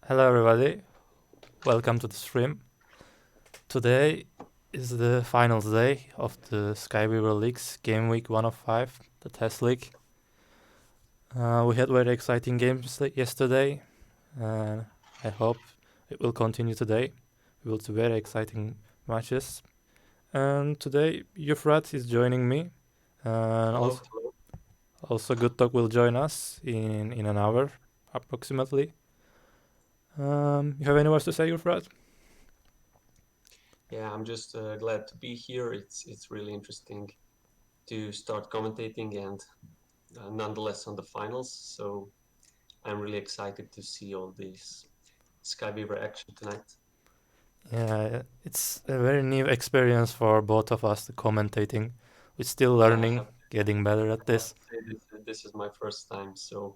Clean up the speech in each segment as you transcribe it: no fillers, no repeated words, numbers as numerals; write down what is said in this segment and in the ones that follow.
Hello everybody, welcome to the stream. Today is the finals day of the Skyweaverleagues game week 1 of 5, the test league. We had very exciting games yesterday, and I hope it will continue today. We will see very exciting matches. And today Eufrat is joining me, and Hello, hello. also GoodDog will join us in an hour approximately. You have any words to say, Eufrat? Yeah, I'm just glad to be here. It's really interesting to start commentating and nonetheless on the finals. So I'm really excited to see all this Skyweaver action tonight. Yeah, it's a very new experience for both of us, the commentating. We're still Yeah, learning, getting better at I have this. to say this is my first time, so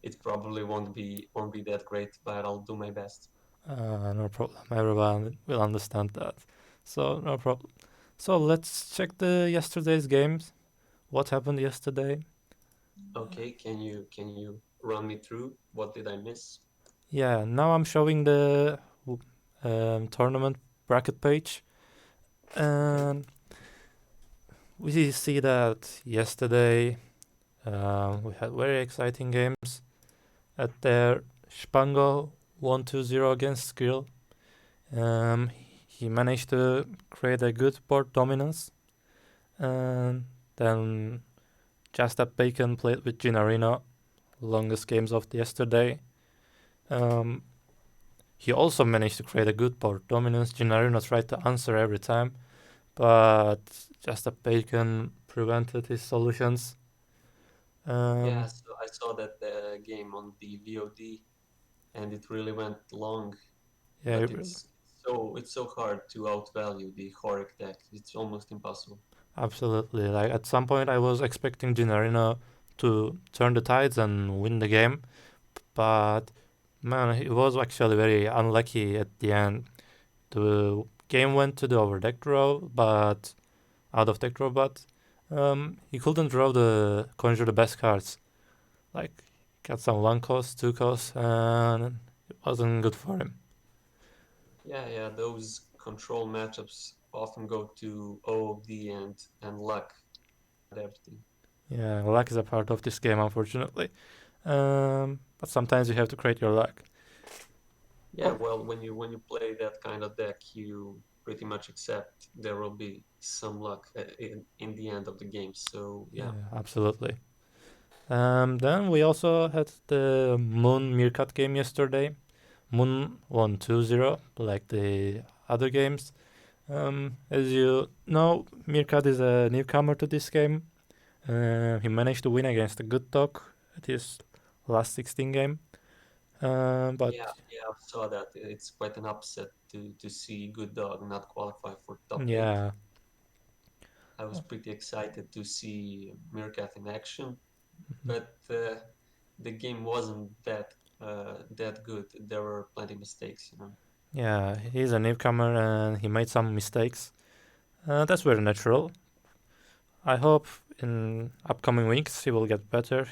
it probably won't be that great, but I'll do my best. No problem. Everyone will understand that. So, no problem. So, let's check the yesterday's games. What happened yesterday? Okay, can you run me through what did I miss? Yeah, now I'm showing the tournament bracket page. Okay. And we see that yesterday we had very exciting games. At their Spango 1-2-0 against Skrill. Um, he managed to create a good board dominance, and then just that Bacon played with Gennarino, longest games of yesterday. Um, he also managed to create a good board dominance. Gennarino tried to answer every time, but just that Bacon prevented his solutions. Yeah, Um, so I saw that game on the VOD and it really went long, yeah, but it's so hard to outvalue the Horek deck. It's almost impossible. absolutely. Like at some point, I was expecting Gennarino to turn the tides and win the game, but man, he was actually very unlucky at the end. The game went to the overdeck draw, but out of deck draw, but he couldn't draw the conjure the best cards. Like got some 1 cost, 2 cost, and it wasn't good for him. Yeah, yeah, those control matchups often go to OOD and luck and everything. Yeah, luck is a part of this game, unfortunately. But sometimes you have to create your luck. Yeah, well, when you play that kind of deck, you pretty much accept there will be some luck in the end of the game. So Yeah, yeah, absolutely. Then we also had the Moon Meerkat game yesterday. Moon won 2-0, like the other games. As you know, Meerkat is a newcomer to this game. He managed to win against a GoodDog at his last 16 game. But yeah, I saw that. It's quite an upset to see GoodDog not qualify for top eight. yeah, I was pretty excited to see Meerkat in action, mhm. but the game wasn't that good. There were plenty of mistakes. Yeah, he's a newcomer and he made some mistakes. That's very natural. I hope in upcoming weeks he will get better.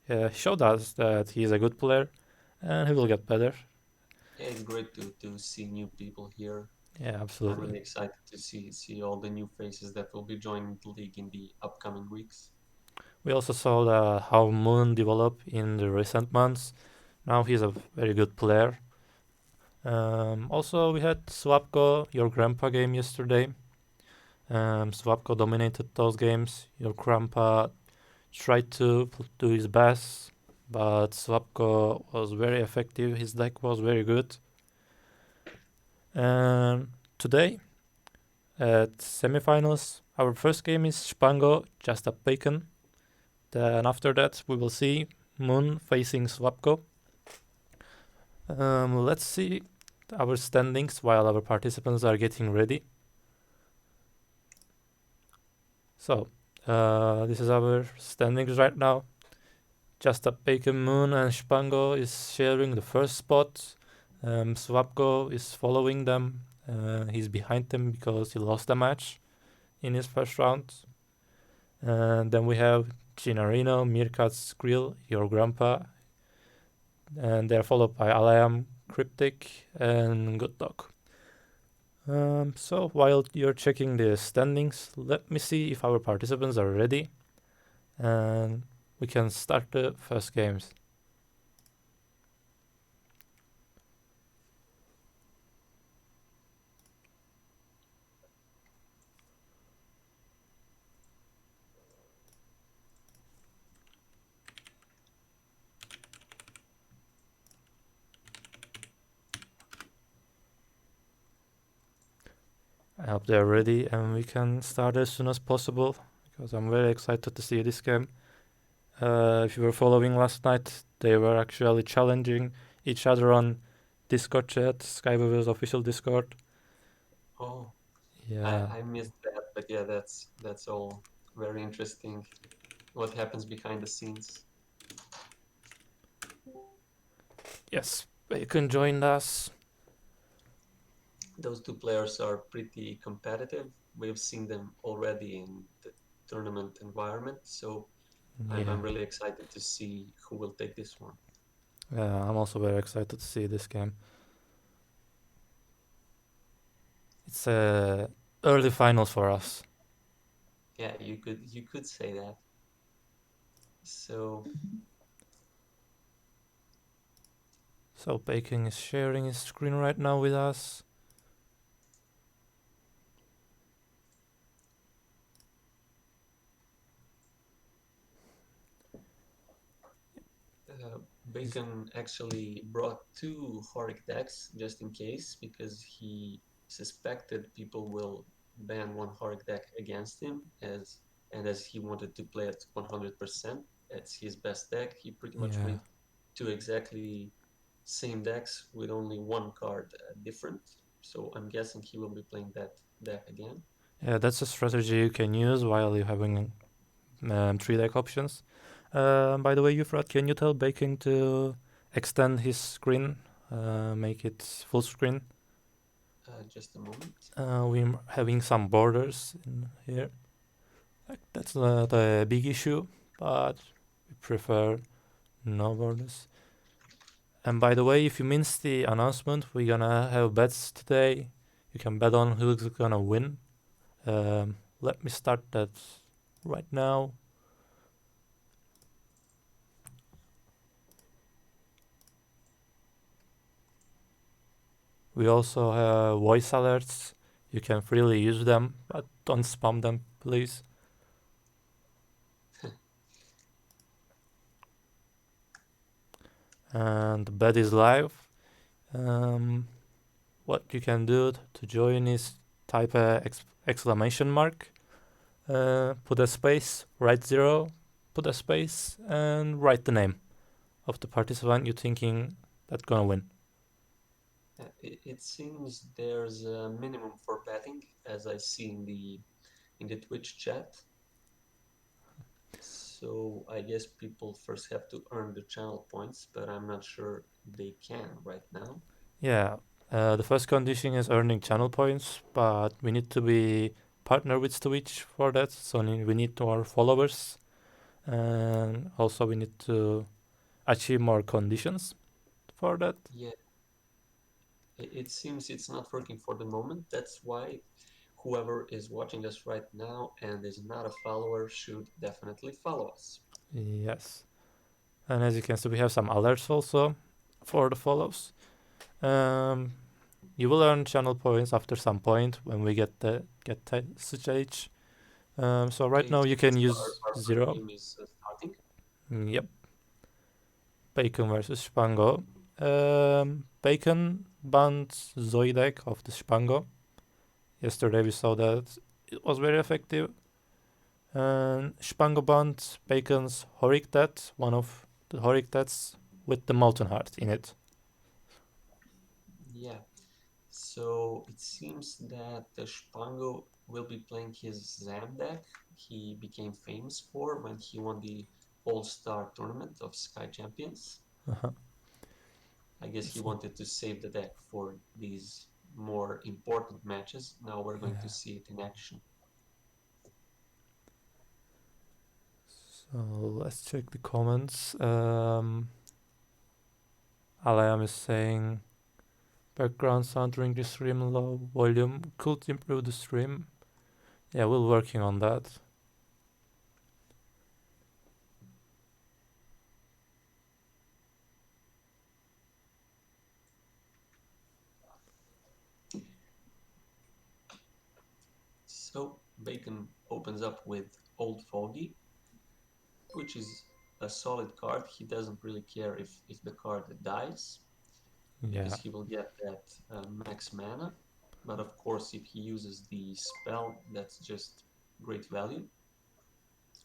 He showed us that he's a good player and he will get better. Yeah, it's great to see new people here. Yeah, I'm absolutely. really excited to see all the new faces that will be joining the league in the upcoming weeks. We also saw how Moon developed in the recent months. Now he's a very good player. Also, we had Swapko, your grandpa game yesterday. Swapko dominated those games. Your grandpa tried to do his best, but Swapko was very effective. His deck was very good. And today at semifinals, our first game is Spango, just a bacon. Then after that, we will see Moon facing Swapko. Let's see our standings while our participants are getting ready. So, this is our standings right now. Just a Bacon Moon and Spango is sharing the first spot. Swapko is following them. He's behind them because he lost the match in his first round. And then we have Gennarino, Mirkat, Skrill, your grandpa. and they're followed by Alayam, Cryptic, and GoodDog. So while you're checking the standings, let me see if our participants are ready, and we can start the first games. I hope they're ready and we can start as soon as possible because I'm very excited to see this game. If you were following last night, they were actually challenging each other on Discord chat, Skyweaverleagues official Discord. Oh, Yeah. I missed that, but yeah, that's all very interesting. What happens behind the scenes? Yes, Bacon joined us. Those two players are pretty competitive. We've seen them already in the tournament environment, so Yeah. I'm really excited to see who will take this one. I'm also very excited to see this game. It's a early finals for us. Yeah, you could say that. So So Bacon is sharing his screen right now with us. Bacon actually brought two Horic decks just in case because he suspected people will ban one Horic deck against him as he wanted to play at 100%. It's his best deck. He pretty much Yeah. made two exactly same decks with only one card different. So I'm guessing he will be playing that deck again. Yeah, that's a strategy you can use while you're having 3 deck options. By the way, Eufrat, can you tell Bacon to extend his screen, make it full screen? Just a moment. We're having some borders in here. That's not a big issue, but we prefer no borders. And by the way, if you missed the announcement, we're gonna have bets today. You can bet on who's gonna win. Let me start that right now. We also have voice alerts. You can freely use them, but don't spam them, please. And the bet is live. Um, what you can do to join is type a exclamation mark, put a space, write 0, put a space, and write the name of the participant you're thinking that's gonna win. It seems there's a minimum for betting, as I see in the Twitch chat. So I guess people first have to earn the channel points, but I'm not sure they can right now. Yeah, the first condition is earning channel points, but we need to be partner with Twitch for that. So we need more followers, and also we need to achieve more conditions for that. Yeah, it seems it's not working for the moment. That's why whoever is watching us right now and is not a follower should definitely follow us. Yes, and as you can see, we have some alerts also for the follows. Um, you will earn channel points after some point when we get that stage. So right Okay, now it you can seems our, use our first 0. game is starting. Yep, Bacon versus Spango. Bacon banned Zoidek of the Spango. Yesterday we saw that it was very effective. And Spango banned Bacon's Horic Death, one of the Horic Deaths with the Molten Heart in it. Yeah, so it seems that the Spango will be playing his Zam deck he became famous for when he won the All-Star tournament of Sky Champions. Uh-huh. I guess he So, wanted to save the deck for these more important matches. Now we're going to yeah. see it in action. So let's check the comments. Alayam is saying background sound during the stream low volume could improve the stream. Yeah, we're working on that. So Bacon opens up with Old Fogey, which is a solid card. He doesn't really care if the card dies, because Yeah, he will get that max mana. But of course, if he uses the spell, that's just great value.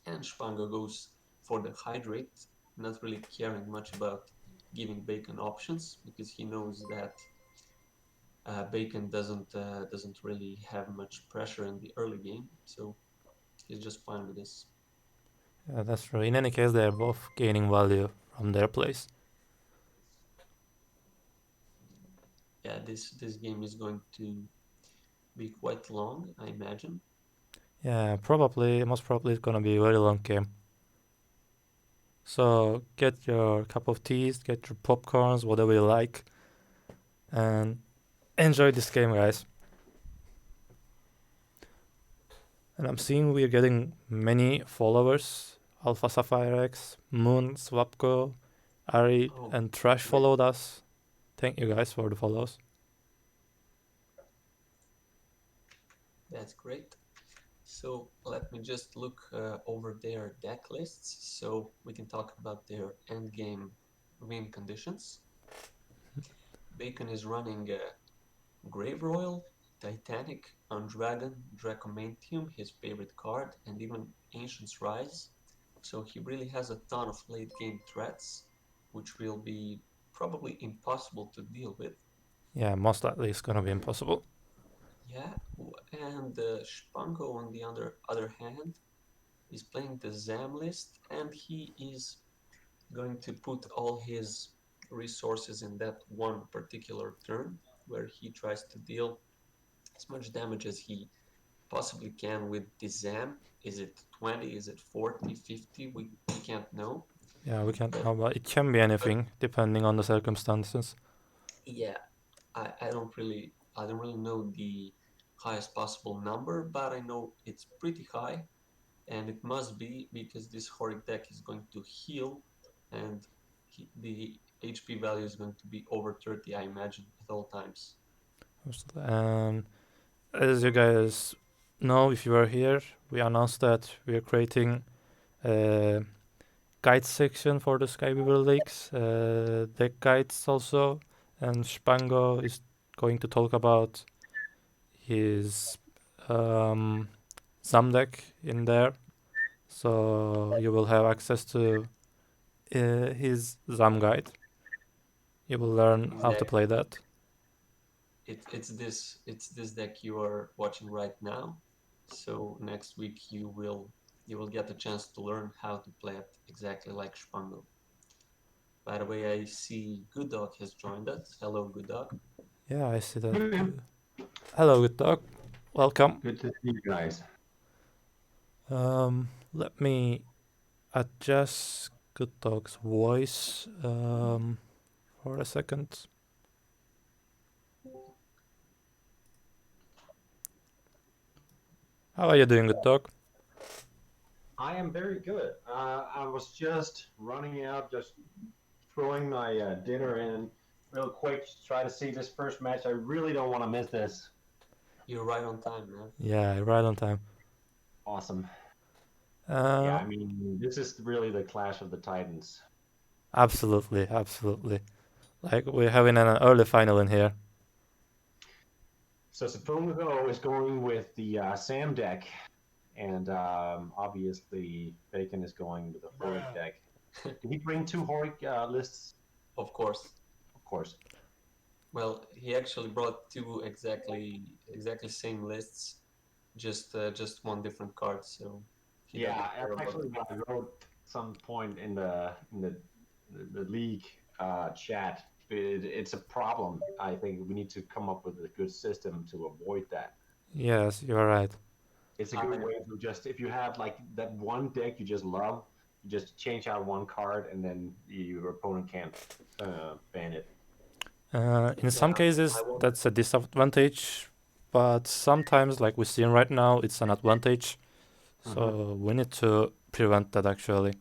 And Spango goes for the Hydrate, not really caring much about giving Bacon options, because he knows that Bacon doesn't really have much pressure in the early game, so he's just fine with this. yeah, that's true. In any case, they're both gaining value from their place. Yeah, this game is going to be quite long, I imagine. Yeah, probably, most probably, it's gonna be a very long game. So get your cup of teas, get your popcorns, whatever you like, and enjoy this game, guys. And I'm seeing we're getting many followers. Alpha Sapphire X, Moon, Swapko, Ari, Oh, and Trash great. followed us. Thank you guys for the follows. That's great. So let me just look over their deck lists so we can talk about their endgame win conditions. Bacon is running Grave Royal, Titanic, Undragon, Dracomantium, his favorite card, and even Ancient's Rise. So he really has a ton of late game threats, which will be probably impossible to deal with. Yeah, most likely it's gonna be impossible. Yeah, and Spango, on the other hand, is playing the Zam list, and he is going to put all his resources in that one particular turn, where he tries to deal as much damage as he possibly can with the Zam. Is it 20? Is it 40, 50? We can't know. Yeah, we can't But know, but it can be but anything depending on the circumstances. yeah, I don't really know the highest possible number, but I know it's pretty high, and it must be because this Horic deck is going to heal, and the HP value is going to be over 30, I imagine, at all times. And as you guys know, if you are here, we announced that we are creating a guide section for the Skyweaverleagues, deck guides also, and Spango is going to talk about his um, Zam deck in there, so you will have access to his Zam guide. You will learn how to Exactly. play that. It's this deck you are watching right now. So next week you will get a chance to learn how to play it exactly like Spango. By the way, I see GoodDog has joined us. Hello, GoodDog. Yeah, I see that. Okay. Hello, good dog. Welcome. Good to see you guys. Let me adjust good dog's voice for a second. How are you doing, good dog? I am very good. I was just running out, just throwing my dinner in real quick to try to see this first match. I really don't want to miss this. You're right on time, man. Yeah, right on time. Awesome. Yeah, Uh, I mean, this is really the clash of the titans. absolutely, absolutely. Like we're having an early final in here. So Sapomugo is going with the Sam deck, and obviously Bacon is going with the Horic deck. Did he bring two Horic lists? Of course. Of course. Well, he actually brought two exactly same lists, just one different card, so he doesn't Yeah, care that's about actually what I wrote some point in the league chat. It's a problem. I think we need to come up with a good system to avoid that. Yes, you're right. It's a I good way to just if you have like that one deck you just love, just change out one card, and then your opponent can't ban it. In some cases, that's a disadvantage, but sometimes, like we're seeing right now, it's an advantage. So we need to prevent that actually.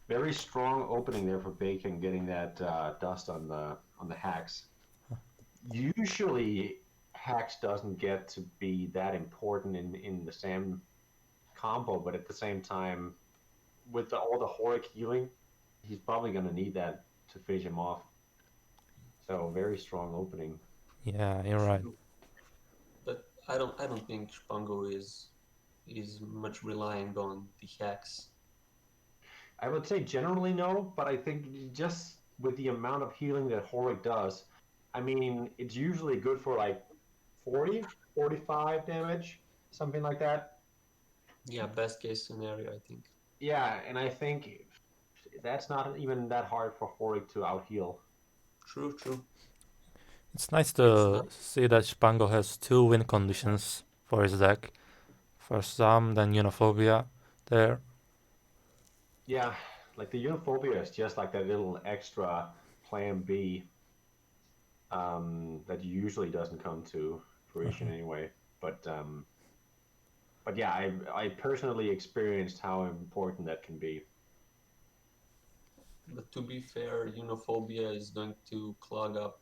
Very strong opening there for Bacon, getting that dust on the hacks. Usually, hacks doesn't get to be that important in the Sam combo, but at the same time, with all the Horic healing, he's probably going to need that to finish him off. So very strong opening. Yeah, you're right. But I don't think Spango is much relying on the hacks. I would say generally no, but I think just with the amount of healing that Horic does, I mean, it's usually good for like 40, 45 damage, something like that. Yeah, best case scenario, I think. Yeah, and I think that's not even that hard for Horic to out heal. True. It's nice to see that Spango has 2 win conditions for his deck. First Zam, then Unophobia there. Yeah, like the Unophobia is just like that little extra plan B that usually doesn't come to fruition anyway. But yeah, I personally experienced how important that can be. But to be fair, Unophobia is going to clog up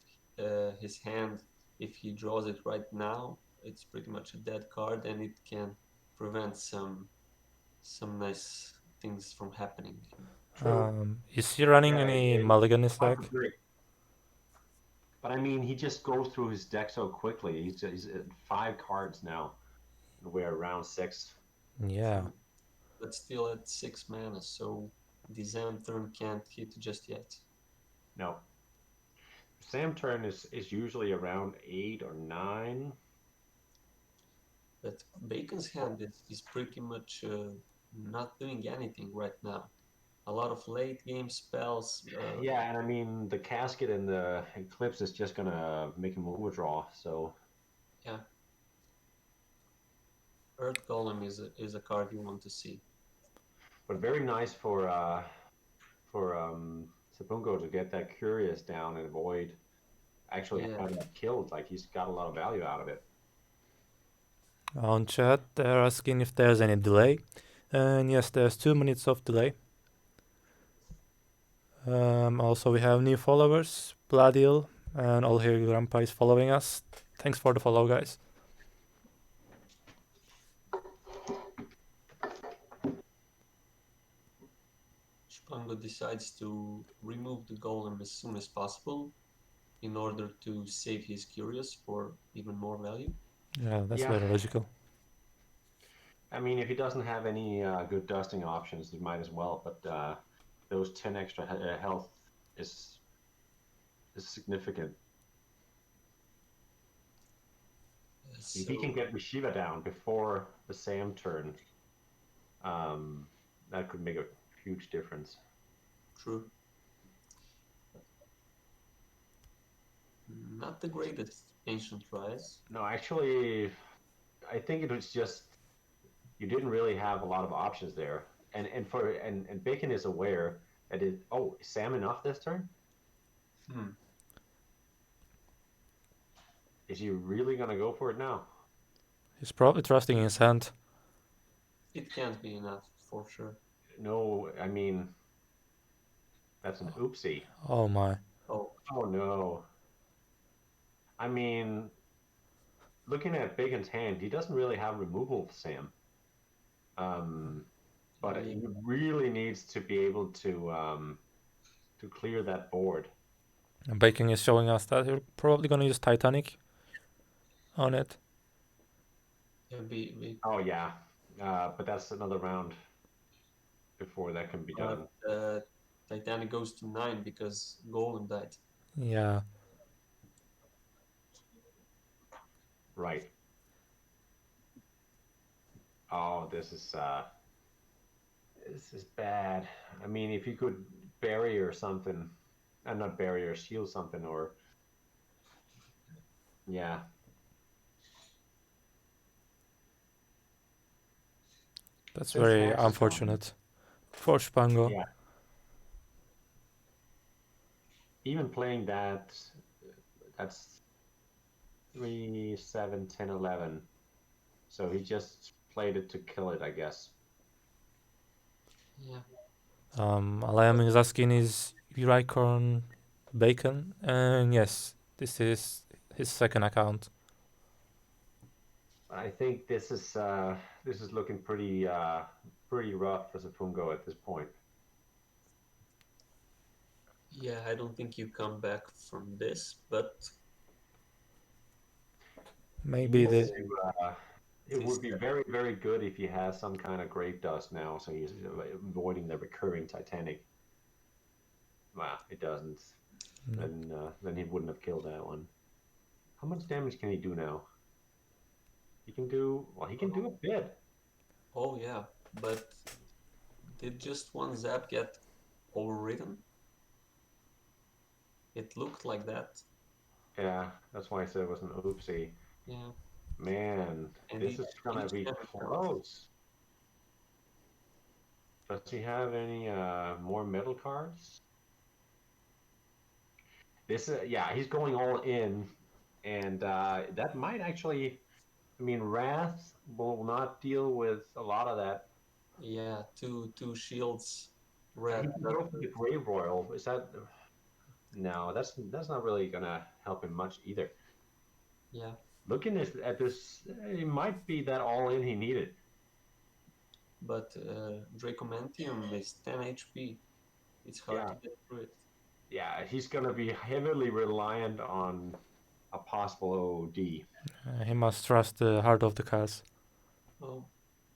his hand. If he draws it right now, it's pretty much a dead card, and it can prevent some nice things from happening. Is he running Yeah, any it- mulligan in his deck? But I mean, he just goes through his deck so quickly. He's at 5 cards now, and we're around 6. Yeah. But still at 6 mana, so the Zam turn can't hit just yet. No. Sam turn is usually around 8 or 9. But Bacon's hand is pretty much not doing anything right now. A lot of late game spells. Yeah, and I mean, the casket and the eclipse is just gonna make him overdraw, so. Yeah. Earth Golem is a card you want to see. But very nice for Sabungo to get that Curious down and avoid actually having it killed. Like, he's got a lot of value out of it. On chat, they're asking if there's any delay. And yes, there's 2 minutes of delay. Also, we have new followers, Bladil and All Here Grandpa is following us. Thanks for the follow, guys. Spango decides to remove the golem as soon as possible in order to save his Curious for even more value. Yeah, that's very logical. I mean, if he doesn't have any good dusting options, he might as well. But those 10 extra health is significant. So, if he can get Rishiva down before the Sam turn, that could make a huge difference. True. Not the greatest Ancient Rise. No, actually, I think it was just you didn't really have a lot of options there, and Bacon is aware that it. Oh, is Sam enough this turn? Is he really gonna go for it now? He's probably trusting his hand. It can't be enough for sure. No, I mean that's an oopsie. Oh my. Oh no. I mean, looking at Bacon's hand, he doesn't really have removal for Sam. But he really needs to be able to clear that board. And Bacon is showing us that you're probably gonna use Titanic on it. Oh yeah, but that's another round before that can be done. Titanic goes to 9 because Golem died. Yeah. Right. Oh, this is bad. I mean, if you could bury or something, and not bury or shield something, or yeah. That's very unfortunate. for Spango. Yeah. Even playing that, that's 3, 7, 10, 11. So he just played it to kill it, I guess. Yeah. Alaya Mingzaskin is Uricorn Bacon, and yes, this is his second account. I think this is looking pretty rough for Zafungo at this point. Yeah, I don't think you come back from this, but Maybe He needs the it would be very, very good if he has some kind of grave dust now, so he's avoiding the recurring Titanic. Well, it doesn't. Then he wouldn't have killed that one. How much damage can he do now? He can do a bit. oh yeah, but did just one zap get overridden? It looked like that. Yeah, that's why I said it was an oopsie. Yeah, Man, and this is gonna each be damage counts. close. Does he have any more metal cards? This yeah, he's going all in, and that might actually. I mean, Wrath will not deal with a lot of that. Yeah, two shields, He red. can go for the Grave Royal. Is that no? That's not really gonna help him much either. Yeah, Looking at this, it might be that all in he needed. but Dracomantium is 10 HP. It's hard Yeah, to get through it. yeah, he's gonna be heavily reliant on a possible OD. he must trust the heart of the cards. Oh,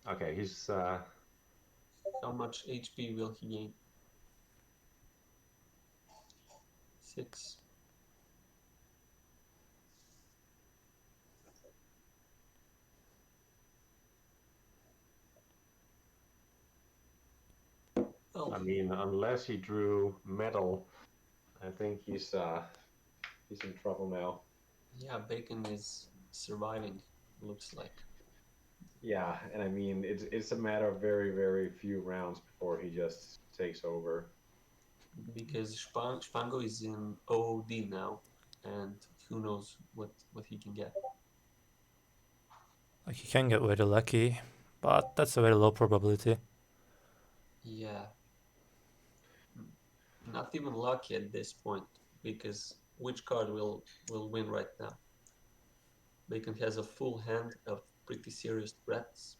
Okay, he's how much HP will he gain? 6. Oh, I mean, unless he drew metal, I think he's in trouble now. yeah, Bacon is surviving, looks like. Yeah, and I mean it's a matter of very very few rounds before he just takes over. Because Spango is in OOD now, and who knows what he can get. Like he can get very lucky, but that's a very low probability. Yeah, not even lucky at this point, because which card will win right now? Bacon has a full hand of pretty serious threats.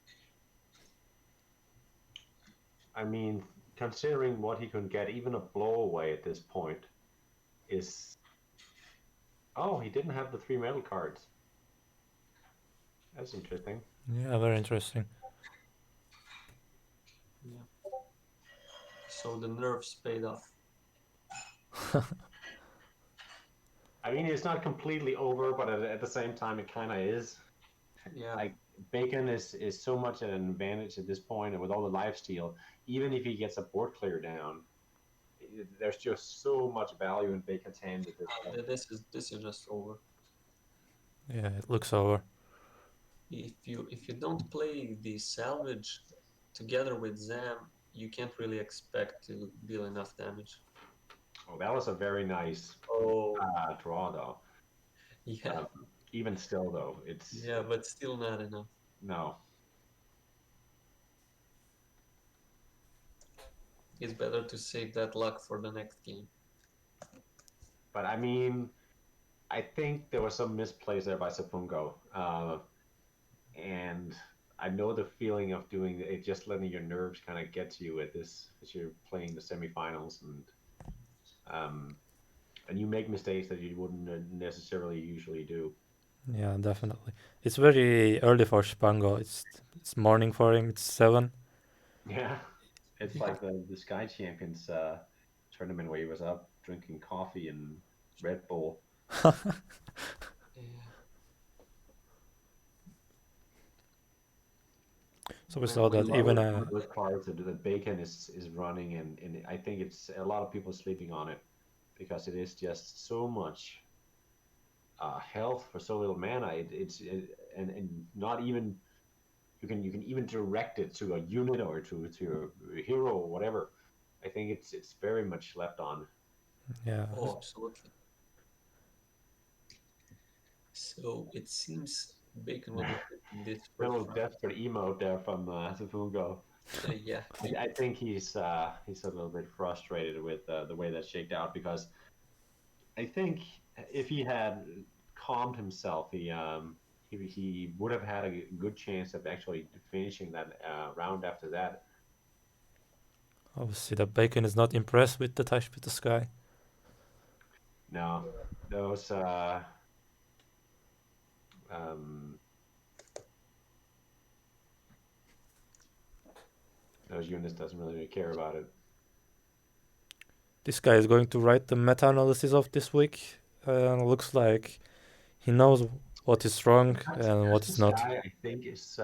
I mean, considering what he can get, even a blowaway at this point is. Oh, he didn't have the 3 metal cards. That's interesting. Yeah, very interesting. Yeah. So the nerves paid off. I mean, it's not completely over, but at the same time, it kind of is. Yeah. Like Bacon is so much an advantage at this point, and with all the life steal, even if he gets a board clear down, there's just so much value in Bacon's hand at this point. This is just over. Yeah, it looks over. If you don't play the salvage together with Zam, you can't really expect to deal enough damage. Oh, that was a very nice Oh, draw, though. yeah, Even still, though, it's yeah, but still not enough. no. It's better to save that luck for the next game. But I mean, I think there was some misplays there by Sapungo, and I know the feeling of doing it, just letting your nerves kind of get to you at this as you're playing the semifinals, um, and you make mistakes that you wouldn't necessarily usually do. Yeah, definitely. It's very early for Spango. It's morning for him. It's 7. Yeah, it's Yeah. like the Sky Champions tournament where he was up drinking coffee and Red Bull. Yeah. So we Man, saw that even One of those cards that the Bacon is running, and I think it's a lot of people sleeping on it because it is just so much health for so little mana. And not even you can even direct it to a unit or to a hero or whatever. I think it's very much slept on. Yeah, Oh, absolutely. So it seems Bacon will be taking this first Little round. desperate emote there from Zafungo. Yeah, I think he's a little bit frustrated with the way that shaked out because I think if he had calmed himself, he would have had a good chance of actually finishing that round after that. obviously the Bacon is not impressed with the touch with the Sky. No, those um, those units doesn't really care about it. This guy is going to write the meta-analysis of this week, and looks like he knows what is wrong and what Touch the is not. Sky, I think, is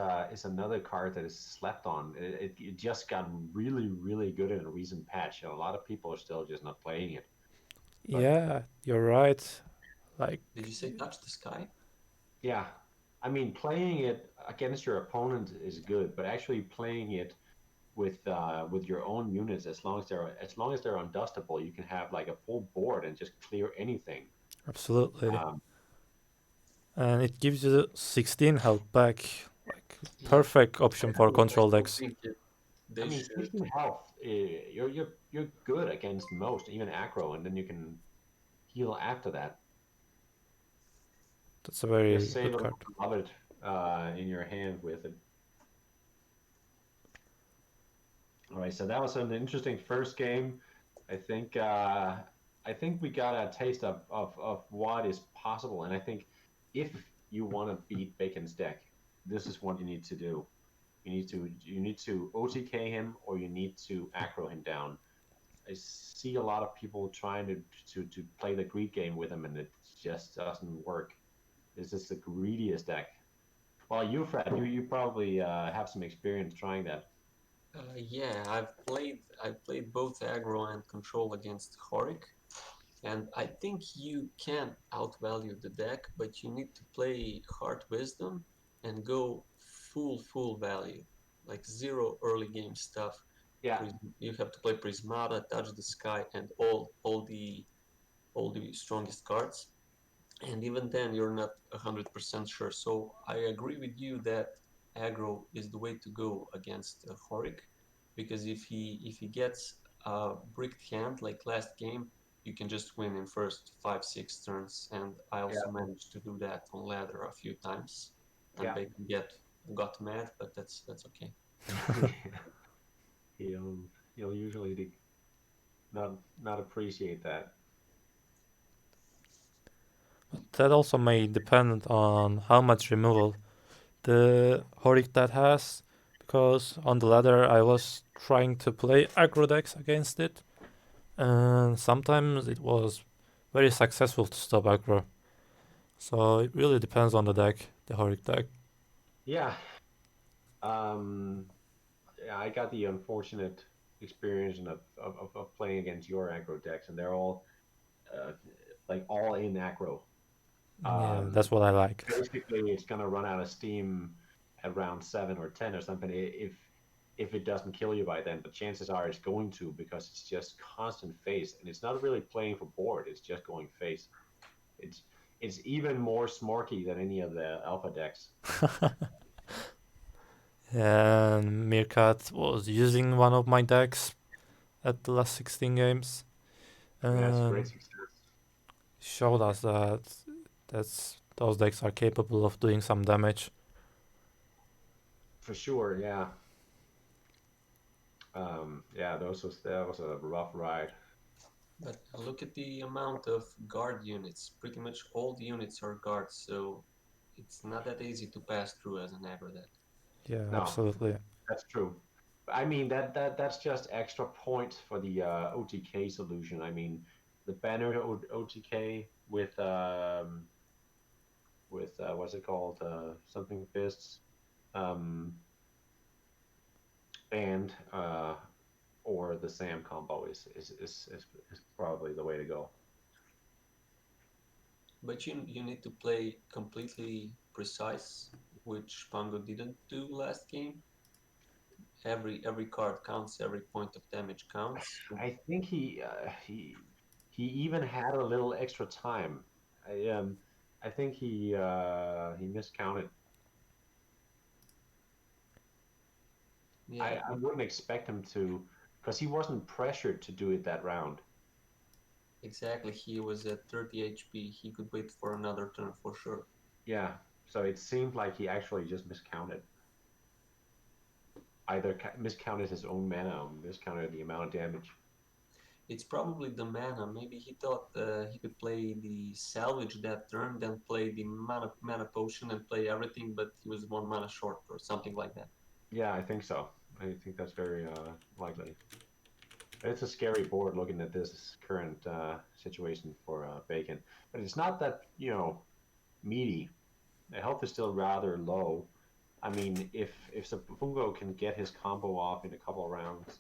another card that is slept on. It just got really good in a recent patch, and a lot of people are still just not playing it. But Yeah, you're right. Like, did you say touch the sky? yeah, I mean, playing it against your opponent is good, but actually playing it with your own units, as long as they're undustable, you can have like a full board and just clear anything. absolutely. Um, And it gives you 16 health back. Like, Yeah. perfect option for So I control still decks. think I they mean, should. 16 health, you're good against most, even aggro, and then you can heal after that. That's a Just very save good a card. lot of it in your hand with it. All right, so that was an interesting first game. I think uh, I think we got a taste of what is possible, and I think if you want to beat Bacon's deck, this is what you need to do. You need to OTK him, or you need to aggro him down. I see a lot of people trying to play the greed game with him, and it just doesn't work. It's just the greediest deck. Well, Eufrat, you probably have some experience trying that. Yeah, I've played both aggro and control against Horik, and I think you can outvalue the deck, but you need to play Heart Wisdom and go full value, like zero early game stuff. Yeah, You have to play Prismata, Touch the Sky, and all the strongest cards. And even then, you're not 100% sure. So I agree with you that aggro is the way to go against Horik, because if he gets a bricked hand like last game, you can just win in first 5-6 turns. And I yeah, also managed to do that on ladder a few times, and yeah. they got mad, but that's okay. he'll he'll usually not appreciate that. That also may depend on how much removal the Horik that has. Because on the ladder, I was trying to play aggro decks against it, and sometimes it was very successful to stop aggro. So it really depends on the deck, the Horik deck. Yeah, um, yeah, I got the unfortunate experience of playing against your aggro decks, and they're all uh, like all in aggro. Yeah, Um, that's what I like. Basically, it's gonna run out of steam at round 7 or 10 or something if it doesn't kill you by then. But chances are it's going to, because it's just constant face, and it's not really playing for board. It's just going face. It's it's even more smarky than any of the alpha decks. And Meerkat was using one of my decks at the last 16 games, Yeah, it's great and success showed us that those decks are capable of doing some damage. for sure. Yeah, yeah. That was a rough ride. But look at the amount of guard units. Pretty much all the units are guards, so it's not that easy to pass through as an aggro deck. Yeah, No, absolutely. that's true. I mean that's just extra points for the OTK solution. I mean, the banner OTK with what's it called, something fists, um, and or the Sam combo is probably the way to go. But you need to play completely precise, which Pango didn't do last game. Every card counts, every point of damage counts. I think he even had a little extra time. I think he miscounted. Yeah, I wouldn't expect him to, because he wasn't pressured to do it that round. exactly. He was at 30 HP. He could wait for another turn for sure. Yeah, so it seemed like he actually just miscounted. Either miscounted his own mana or miscounted the amount of damage. It's probably the mana. Maybe he thought he could play the salvage that turn, then play the mana potion and play everything, but he was 1 mana short or something like that. Yeah, I think so. I think that's very likely. It's a scary board looking at this current situation for Bacon, but it's not that meaty. The health is still rather low. I mean, if Sapungo can get his combo off in a couple of rounds,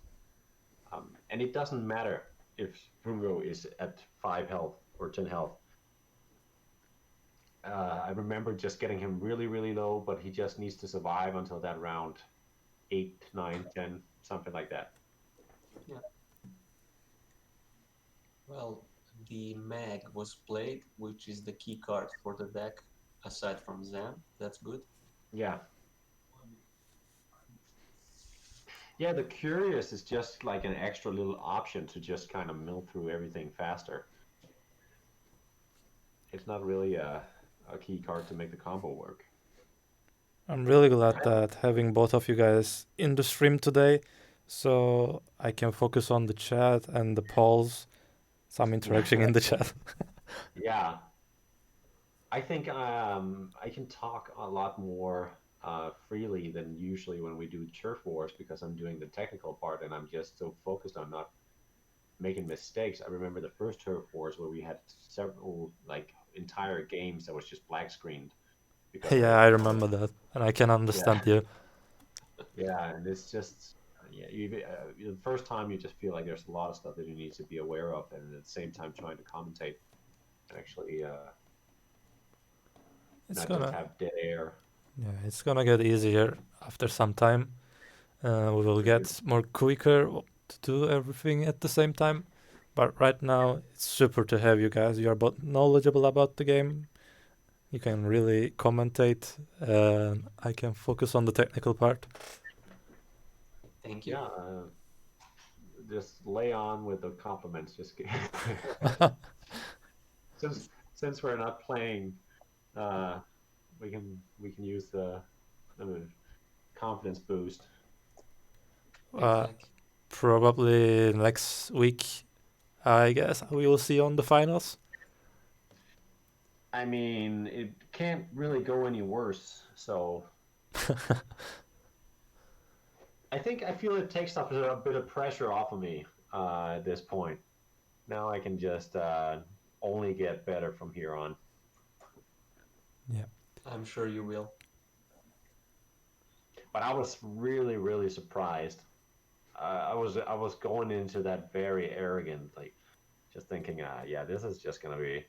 and it doesn't matter if Sapungo is at 5 health or 10 health. I remember just getting him really, really low, but he just needs to survive until that round 8, 9, 10, something like that. Yeah. Well, the mag was played, which is the key card for the deck, aside from Zam. That's good. Yeah. Yeah, the Curious is just like an extra little option to just kind of mill through everything faster. It's not really a key card to make the combo work. I'm really glad that having both of you guys in the stream today, so I can focus on the chat and the polls, some interaction in the chat. Yeah, I think I can talk a lot more freely than usually when we do turf wars because I'm doing the technical part and I'm just so focused on not making mistakes. I remember the first turf wars where we had several like entire games that was just black screened because Yeah, I I thought, remember that, and I can yeah, understand you. yeah, and it's just yeah, the first time you just feel like there's a lot of stuff that you need to be aware of, and at the same time trying to commentate and actually It's not just gonna, have dead air. it's gonna get easier after some time. We will Agreed. get more quicker to do everything at the same time. But right now, it's super to have you guys. You are both knowledgeable about the game. You can really commentate. I can focus on the technical part. Thank you. Yeah, just lay on with the compliments. Just since since we're not playing, uh, we can use the confidence boost. Uh, Exactly. Probably next week, I guess we will see on the finals. I mean, it can't really go any worse. So I feel it takes up a bit of pressure off of me at this point. Now I can just only get better from here on. Yeah. I'm sure you will. But I was really, really surprised. I was going into that very arrogant, like just thinking, yeah, this is just gonna be a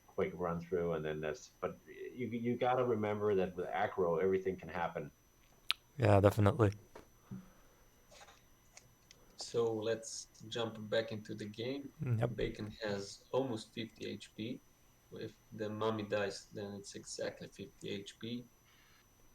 quick run through, and then that's. But you got to remember that with acro, everything can happen. Yeah, definitely. So let's jump back into the game. Yep. Bacon has almost 50 HP. If the mummy dies, then it's exactly 50 HP,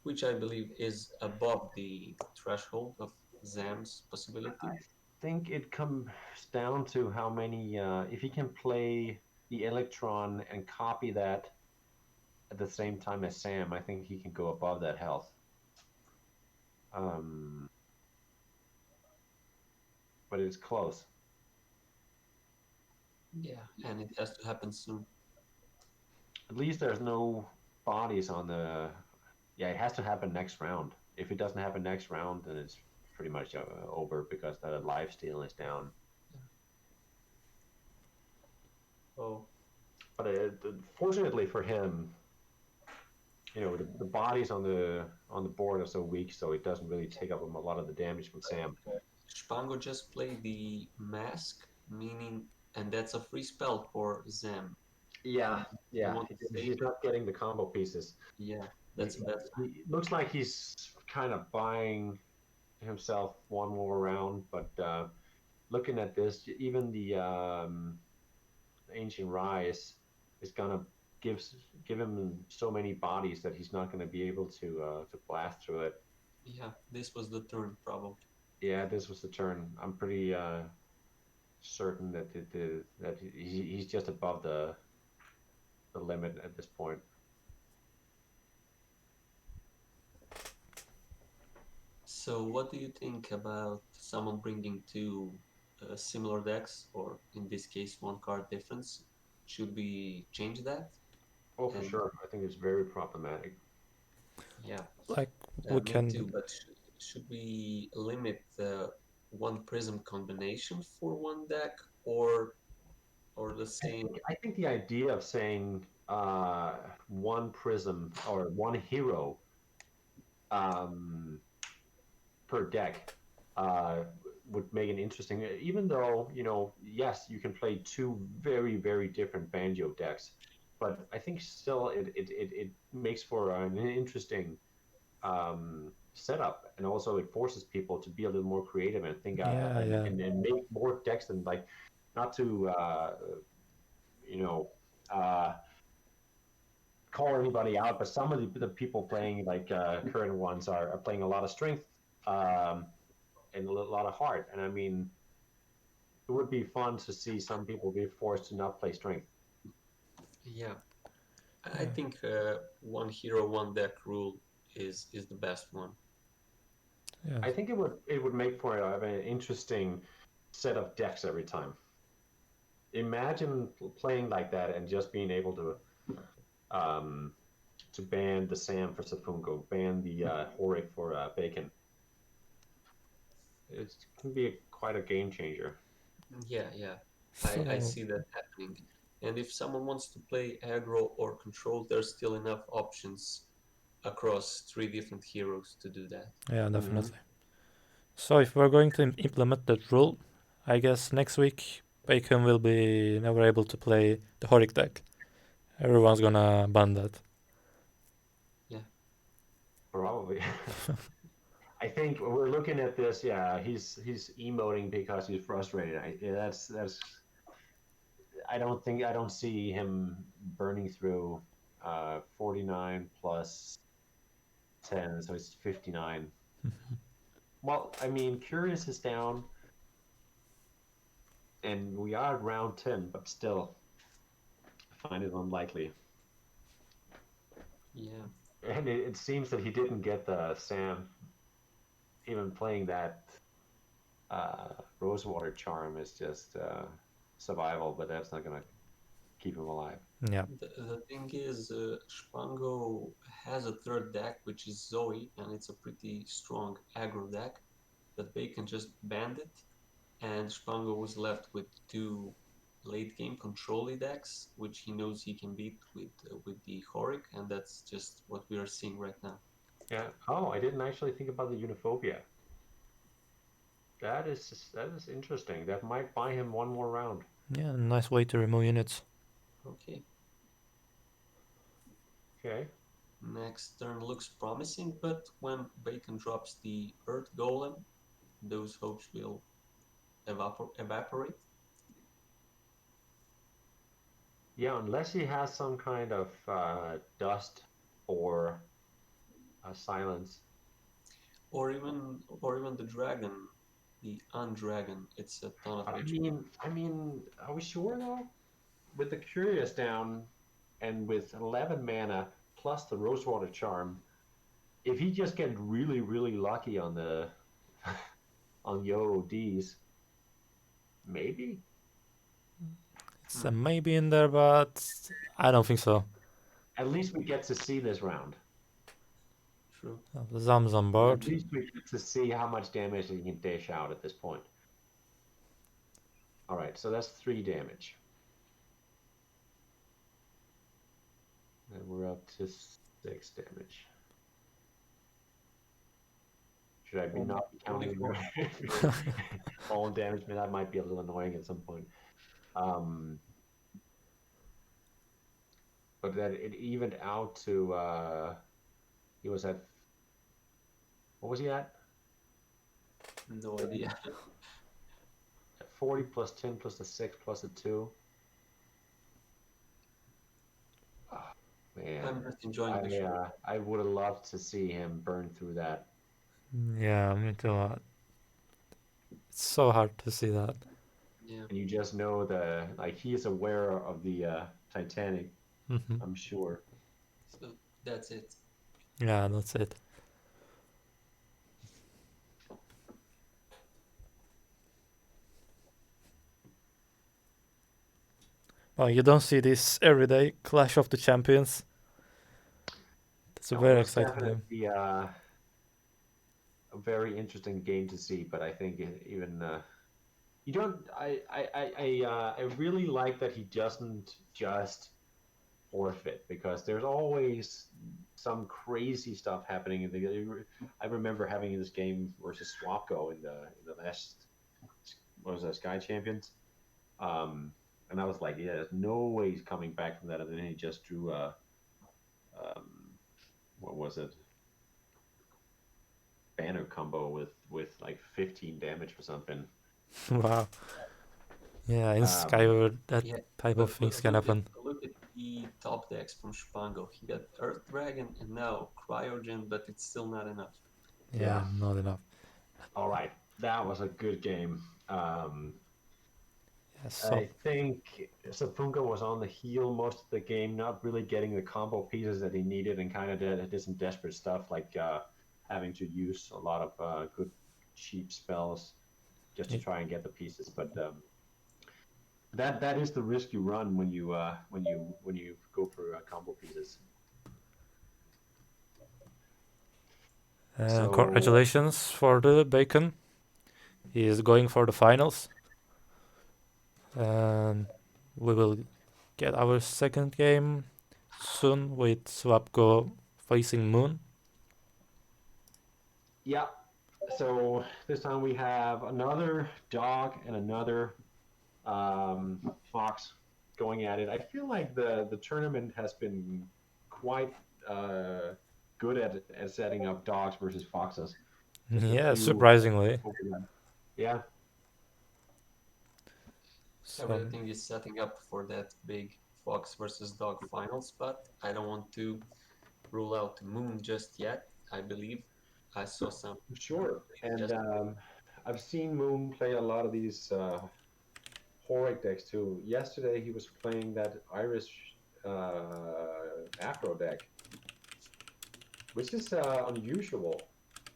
which I believe is above the threshold of Zam's possibility. Think it comes down to how many. If he can play the electron and copy that at the same time as Sam, I think he can go above that health. Um, but it's close. Yeah, and it has to happen soon. At least there's no bodies on the. Yeah, it has to happen next round. If it doesn't happen next round, then it's pretty much over because the life steal is down. Oh, But fortunately for him, the bodies on the board are so weak, so it doesn't really take up a lot of the damage from Sam. Spango just played the mask, meaning, and that's a free spell for Zam. Yeah, I yeah. want to say, He's not getting the combo pieces. yeah, that's a bad sign. He looks like he's kind of buying himself one more round, but looking at this, even the ancient rise is gonna give give him so many bodies that he's not gonna be able to blast through it. Yeah, this was the turn probably. Yeah, this was the turn. I'm pretty certain that he's just above the limit at this point. So, what do you think about someone bringing two similar decks, or in this case, one card difference? Should we change that? Oh, for And sure. I think it's very problematic. yeah, Like we me can, too. But should we limit one prism combination for one deck, or the same? I think the idea of saying one prism or one hero um, per deck uh, would make it interesting. Even though, yes, you can play two very, very different banjo decks, but I think still it makes for an interesting setup, and also it forces people to be a little more creative and think yeah, yeah, and make more decks than like not to you know. Uh, call anybody out, but some of the people playing like current ones are playing a lot of strength um, and a lot of heart. And I mean, it would be fun to see some people be forced to not play strength. Yeah, I yeah, think one hero, one deck rule is the best one. yeah, I think it would make for an interesting set of decks every time. Imagine playing like that and just being able um, to ban the Sam for Sapungo, ban the Horik for Bacon. It can be quite a game changer. Yeah, yeah, I so see that happening. And if someone wants to play aggro or control, there's still enough options across three different heroes to do that. yeah, Mm-hmm. definitely. So if we're going to implement that rule, I guess next week Bacon will be never able to play the Horik deck. Everyone's gonna ban that. Yeah, Probably. I think we're looking at this. Yeah, he's emoting because he's frustrated. Yeah, that's. I don't see him burning through 49 plus 10, so it's 59. Well, I mean, Curious is down, and we are at round 10, but still, I find it unlikely. yeah, And it seems that he didn't get the Sam. Even playing that uh, Rosewater charm is just survival, but that's not gonna keep him alive. Yeah, the thing is, Spango has a third deck, which is Zoe, and it's a pretty strong aggro deck that Bacon just banned it, and Spango was left with two late game control decks, which he knows he can beat with the Horik, and that's just what we are seeing right now. Yeah. Oh, I didn't actually think about the Uniphobia. That is interesting. That might buy him one more round. yeah, nice way to remove units. Okay, Okay. next turn looks promising, but when Bacon drops the Earth Golem, those hopes will evaporate. Yeah, unless he has some kind of dust or silence. Or even the dragon, the undragon. It's a ton of HP. Are we sure though? With the Curious down and with 11 mana plus the Rosewater Charm, if he just gets really, really lucky on the on Yo D's, maybe. It's a Hmm, maybe in there, but I don't think so. At least we get to see this round. true. The Zam's on At board. least we get to see how much damage he can dish out at this point. All right, so that's 3 damage. And we're up to 6 damage. Should I be Only, not only counting four. all damage? That might be a little annoying at some point. Um, but that it evened out to he was at what was he at? No idea. At 40 plus 10 plus the 6 plus the 2. Oh, man, I'm just enjoying the show. I would have loved to see him burn through that. Yeah, me too. It's so hard to see that. Yeah. And you just know he is aware of the Titanic, Hmm. I'm sure. So that's it. Yeah, that's it. Well, you don't see this every day. Clash of the Champions. It's a No, it very was exciting game. definitely a very interesting game to see, but I think even you don't. I really like that he doesn't just forfeit because there's always some crazy stuff happening. I remember having this game versus Swapko in the last what was that Sky Champions, and I was like, yeah, there's no way he's coming back from that, and then he just drew a what was it? Banner combo with like 15 damage or something. Wow. Yeah, in Um, Skyward, that Yeah. type of things can happen. Look at the top decks from Spango. He got Earth Dragon and now Cryogen, but it's still not enough. Yeah, yeah. not enough. All right, that was a good game. Yeah, so I think Sapunga was on the heel most of the game, not really getting the combo pieces that he needed, and kind of did some desperate stuff like having to use a lot of good cheap spells just to y- try and get the pieces. But that is the risk you run when you go for combo pieces. So congratulations for the Bacon. He is going for the finals. And we will get our second game soon with Swapko facing Moon. yeah, so this time we have another dog and another fox going at it. I feel like the tournament has been quite uh, good at setting up dogs versus foxes. Just a Yeah, few. surprisingly. Yeah. So Everything is setting up for that big Fox versus Dog finals, but I don't want to rule out Moon just yet. I believe I saw some Sure. And just I've seen Moon play a lot of these Horric decks too. Yesterday he was playing that Irish Afro deck, which is unusual.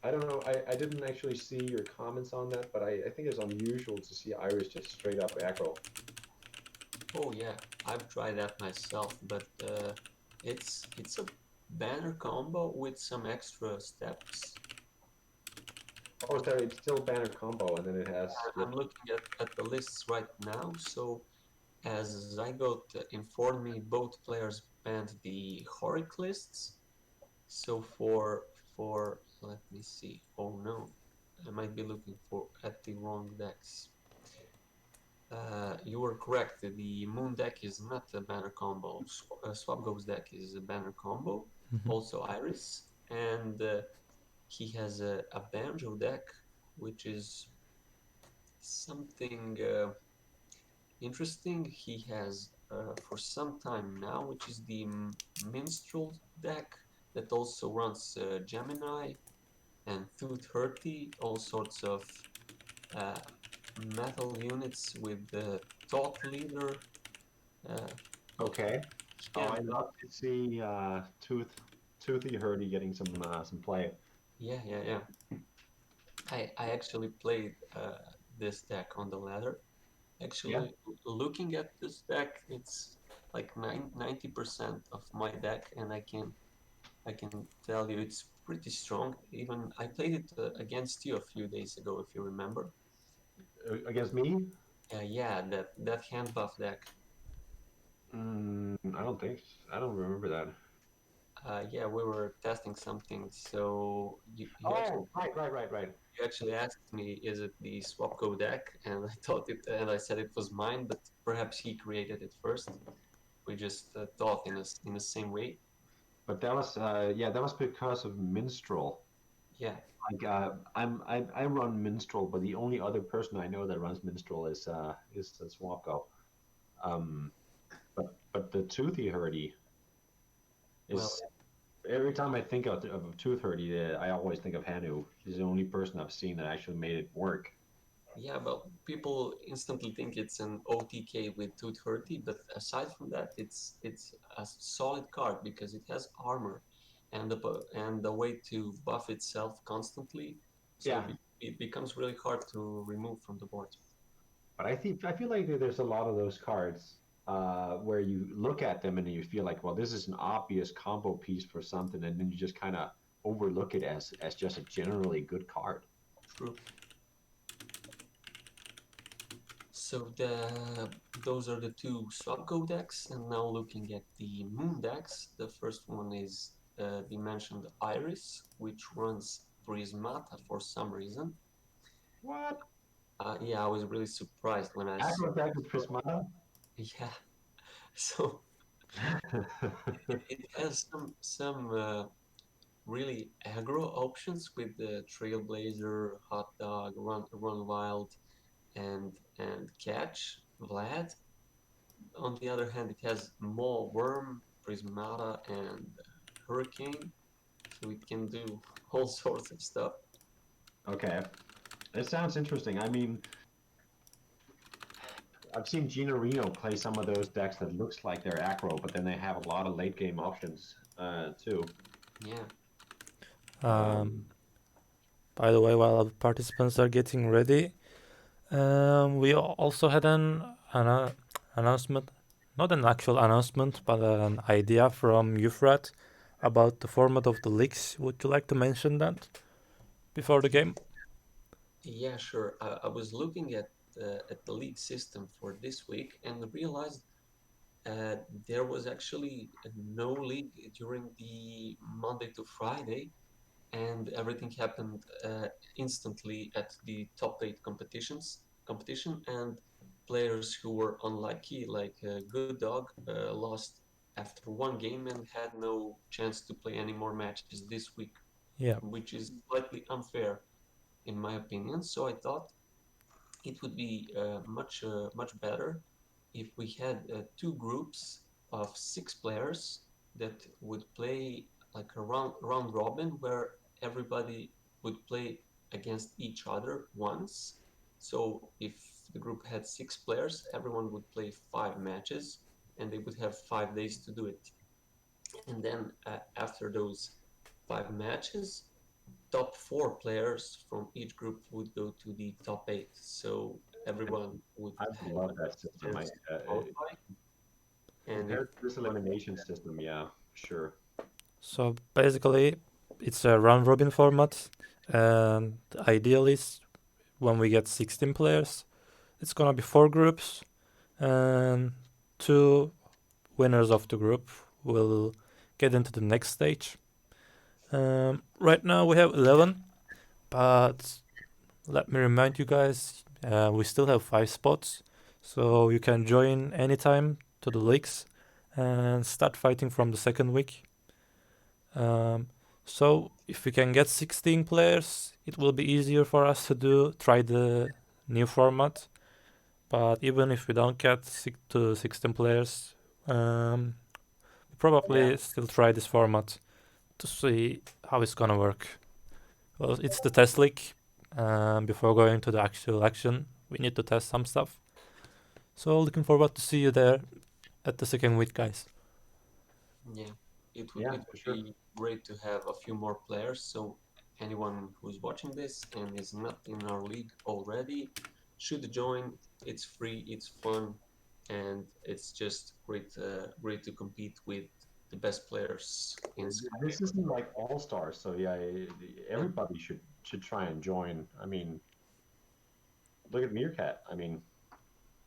I don't know. I didn't actually see your comments on that, but I think it's unusual to see Irish just straight up aggro. oh yeah, I've tried that myself, but it's a banner combo with some extra steps. Oh, sorry, it's still banner combo, and then it has. I'm looking at the lists right now. So as Zygote informed me, both players banned the Horic lists. So for let me see. Oh no, I might be looking for at the wrong decks. You were correct. The Moon deck is not a banner combo. Swapgo's deck is a banner combo. mhm. Also Iris, and he has a Banjo deck, which is something interesting. He has for some time now, which is the Minstrel deck that also runs Gemini and Tooth Hurty, all sorts of uh, metal units with the Thought Leader. Uh, Okay. Oh, yeah, I love to see Toothy Hurdy getting some play. yeah. I actually played this deck on the ladder. Yeah. Actually, looking at this deck, it's like 90% of my deck, and I can tell you it's pretty strong. Even I played it against you a few days ago, if you remember. Against me? Yeah, that hand buff deck. I don't think. I don't remember that. Yeah, we were testing something. So Oh, right. you actually asked me, is it the Swapco deck? And I thought it, and I said it was mine, but perhaps he created it first. We just thought in the same way. But that was that was because of Minstrel. Yeah, Like I run Minstrel, but the only other person I know that runs Minstrel is Swapko. Um, but the Toothy Hurdy well, is every time I think of Tooth Hurdy, I always think of Hanu. He's the only person I've seen that actually made it work. yeah, but people instantly think it's an OTK with Tooth Hurdy, but aside from that, it's a solid card because it has armor and the way to buff itself constantly, so Yeah, it becomes really hard to remove from the board. but I feel like there's a lot of those cards where you look at them and you feel like, well, this is an obvious combo piece for something, and then you just kind of overlook it as just a generally good card. True. So those are the two Swapgo decks, and now looking at the Moon decks. The first one is the mentioned Iris, which runs Prismata for some reason. What? Yeah, I was really surprised when I saw. Aggro deck with Prismata? Yeah, so it has some really aggro options with the Trailblazer, Hot Dog, Run Wild, and Catch Vlad. On the other hand, it has more Worm, Prismata, and Hurricane, so it can do all sorts of stuff. Okay, it sounds interesting. I mean, I've seen Gina Reno play some of those decks that looks like they're aggro, but then they have a lot of late game options too. Yeah, Um, by the way, while our participants are getting ready, we also had an announcement, not an actual announcement, but an idea from Eufrat about the format of the leagues. Would you like to mention that before the game? yeah, sure. I was looking at the league system for this week and realized uh, there was actually no league during the Monday to Friday, and everything happened instantly at the top eight competition, and players who were unlucky, like GoodDog, lost after one game and had no chance to play any more matches this week, Yeah. which is slightly unfair in my opinion. So I thought it would be much better if we had two groups of six players that would play like a round robin where everybody would play against each other once. So if the group had six players, everyone would play 5 matches and they would have 5 days to do it. And then after those 5 matches, top four players from each group would go to the top eight. So everyone would I have love that a system. chance to qualify. And if Compared to this elimination system, yeah, sure. So basically, it's a round robin format, and the ideal is when we get 16 players, it's gonna be 4 groups, and 2 winners of the group will get into the next stage. Right now we have 11, but let me remind you guys, we still have 5 spots, so you can join anytime to the leagues and start fighting from the second week. So if we can get 16 players, it will be easier for us to try the new format. But even if we don't get to 16 players, we probably Yeah, still try this format to see how it's gonna work. Well, it's the test league. Before going to the actual action, we need to test some stuff. So looking forward to see you there at the second week, guys. yeah, yeah, it for would sure. be great to have a few more players. So anyone who's watching this and is not in our league already should join. It's free, it's fun, and it's just great to compete with the best players in This Skyweaver. isn't like All Stars, so yeah, Yeah, everybody should try and join. I mean, look at Meerkat. I mean,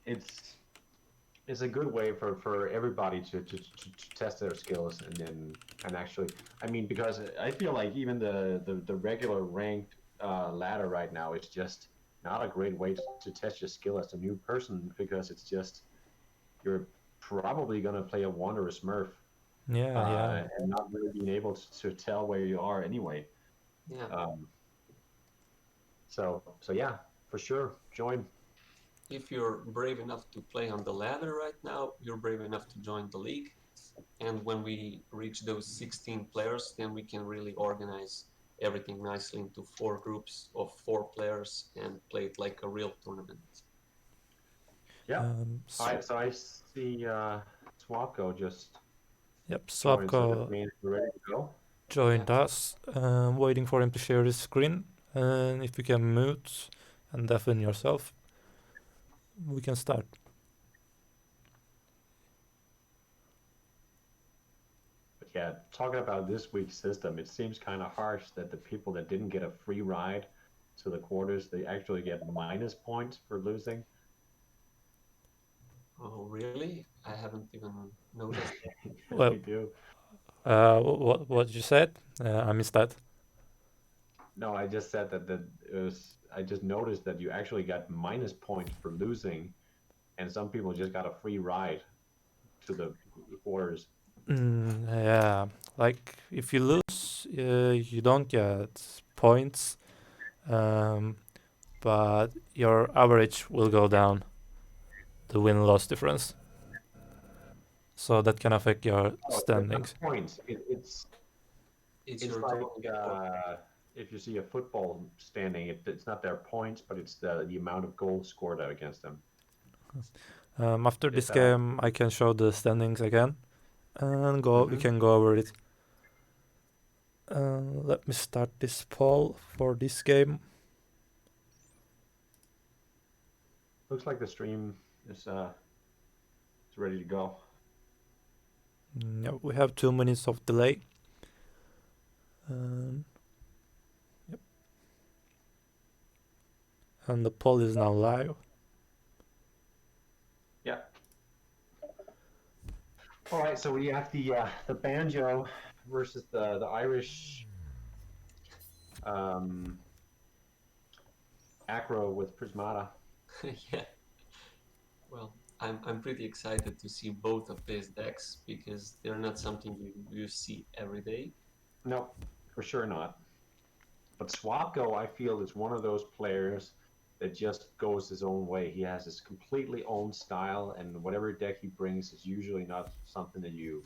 it's it's a good way for everybody to test their skills and actually, I mean, because I feel like even the regular ranked ladder right now is just not a great way to test your skill as a new person because it's just you're probably going to play a one or a Smurf, Yeah. and not really being able to tell where you are anyway. Yeah. So yeah, for sure, join. If you're brave enough to play on the ladder right now, you're brave enough to join the league. And when we reach those 16 players, then we can really organize everything nicely into 4 groups of 4 players and play it like a real tournament. Yeah. All So, right. So I see Swapco just yep, joined. So that Swapco means we're ready to go. joined us. Waiting for him to share his screen. And if you can mute and deafen yourself, we can start. But yeah, talking about this week's system, it seems kind of harsh that the people that didn't get a free ride to the quarters, they actually get minus points for losing. Oh, really? I haven't even noticed. Well, We do. what you said? I missed that. No, I just said that it was. I just noticed that you actually got minus points for losing, and some people just got a free ride to the quarters. Yeah, like if you lose, you don't get points, um, but your average will go down, the win-loss difference. So that can affect your Oh, it's not standings. points. It's It's your like total score. if you see a football standing, it's not their points, but it's the amount of goals scored out against them. After Is this that all? game, I can show the standings again and go. We Mm-hmm. can go over it. Let me start this poll for this game. Looks like the stream is ready to go. Yeah, we have 2 minutes of delay. Yep. And the poll is now live. Yeah. All right, so we have the banjo versus the Irish acro with Prismata. Yeah. Well, I'm pretty excited to see both of these decks because they're not something you see every day. No, for sure not. But Swapko, I feel, is one of those players that just goes his own way. He has his completely own style, and whatever deck he brings is usually not something that you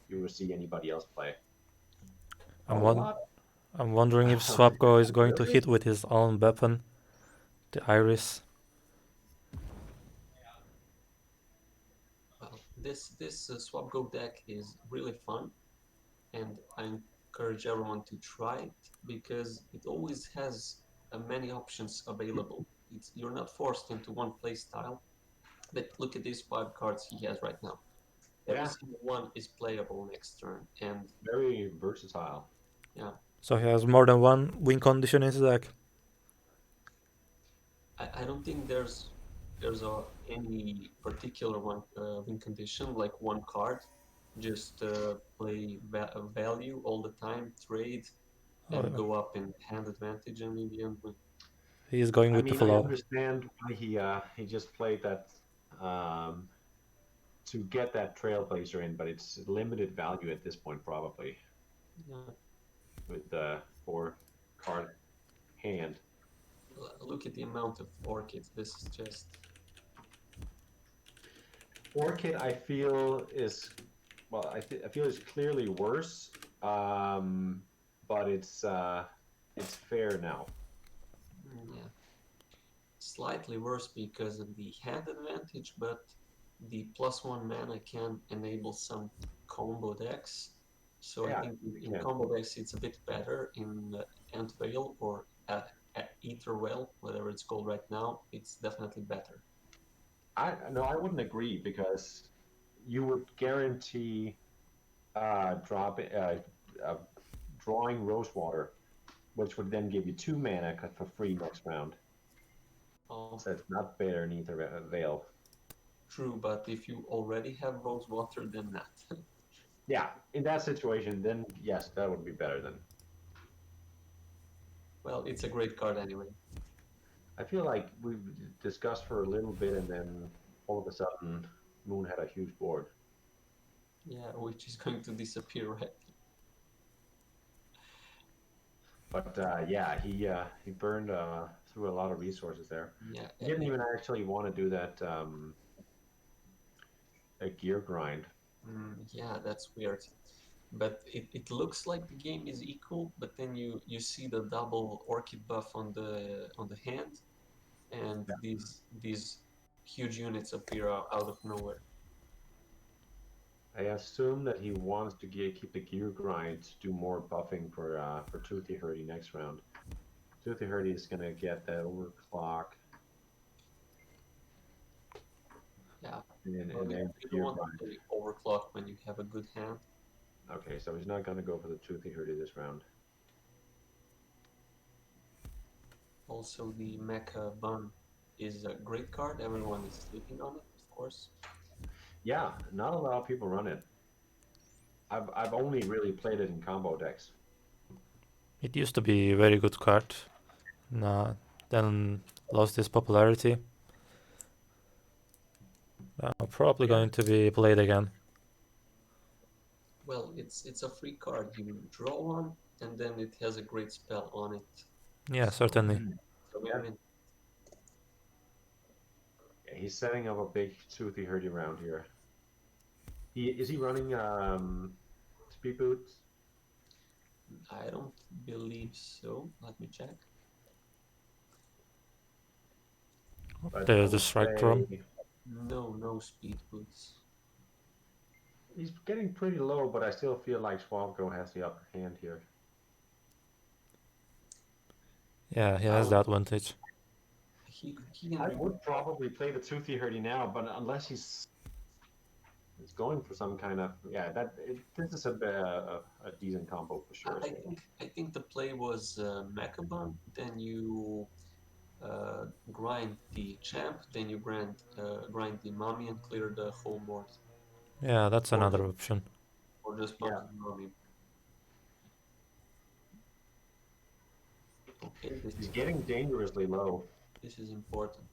will see anybody else play. I'm Oh, one. what? I'm wondering if Swapko is going to Really? hit with his own weapon, the Iris. Well, this swap go deck is really fun, and I encourage everyone to try it because it always has many options available. You're not forced into one play style. But look at these 5 cards he has right now. Every Yeah, single one is playable next turn, and very versatile. yeah, So he has more than one win condition in his deck. I don't think there's any particular one win condition like one card. Just play value all the time, trade, and Oh, go up in hand advantage, and in the end win. he is going I with the mean, I flow. understand why he just played that um, to get that Trailblazer in, but it's limited value at this point, probably Yeah. with the 4 card hand. Look at the amount of orchids. This is just Orchid, I feel is well, I feel is clearly worse, but it's fair now. yeah, slightly worse because of the hand advantage, but the +1 mana can enable some combo decks. So I Yeah, think you in can. combo decks it's a bit better. In Ant Veil or Ether Well, whatever it's called right now, it's definitely better. I no, I wouldn't agree because you would guarantee uh, drawing Rosewater, which would then give you 2 mana for free next round. Oh, So it's not better than either Veil. true, but if you already have Rosewater, then not. Yeah, in that situation, then yes, that would be better than. Well, it's a great card anyway. I feel like we've discussed for a little bit and then all of a sudden Moon had a huge board. Yeah, which is going to disappear, right? But yeah, he burned through a lot of resources there. Yeah, He didn't even actually want to do that a gear grind. yeah, that's weird. But it looks like the game is equal, but then you see the double orchid buff on the hand, and Yeah. these huge units appear out of nowhere. I assume that he wants to keep the gear grind to do more buffing for Toothy Hurdy next round. Toothy Hurdy is gonna get that overclock Yeah, and well, then you don't gear want to grind. play overclock when you have a good hand. Okay, so he's not gonna go for the Toothy Hurdy this round. Also, the Mecha Bun is a great card. Everyone is sleeping on it, of course. Yeah, not a lot of people run it. I've only really played it in combo decks. It used to be a very good card. Nah, then lost its popularity. Probably Yeah. going to be played again. Well, it's a free card. You draw one, and then it has a great spell on it. Yeah, So, certainly. so Yeah. win-win. Yeah, he's setting up a big Toothy Hurdy round here. Is he running speed boots? I don't believe so. Let me check. But I There's the would strike say prom. No, no speed boots. he's getting pretty low, but I still feel like Swabgo has the upper hand here. Yeah, he I has would, that advantage. He can I would probably play the Toothy Hurdy now, but unless he's going for some kind of this is a decent combo for sure. I think the play was Mechabon. Then you grind the champ. Then you grind the mummy and clear the whole board, Yeah, that's or another just, option. or just Yeah, punch the mummy. Okay, he's getting dangerously low. this is important.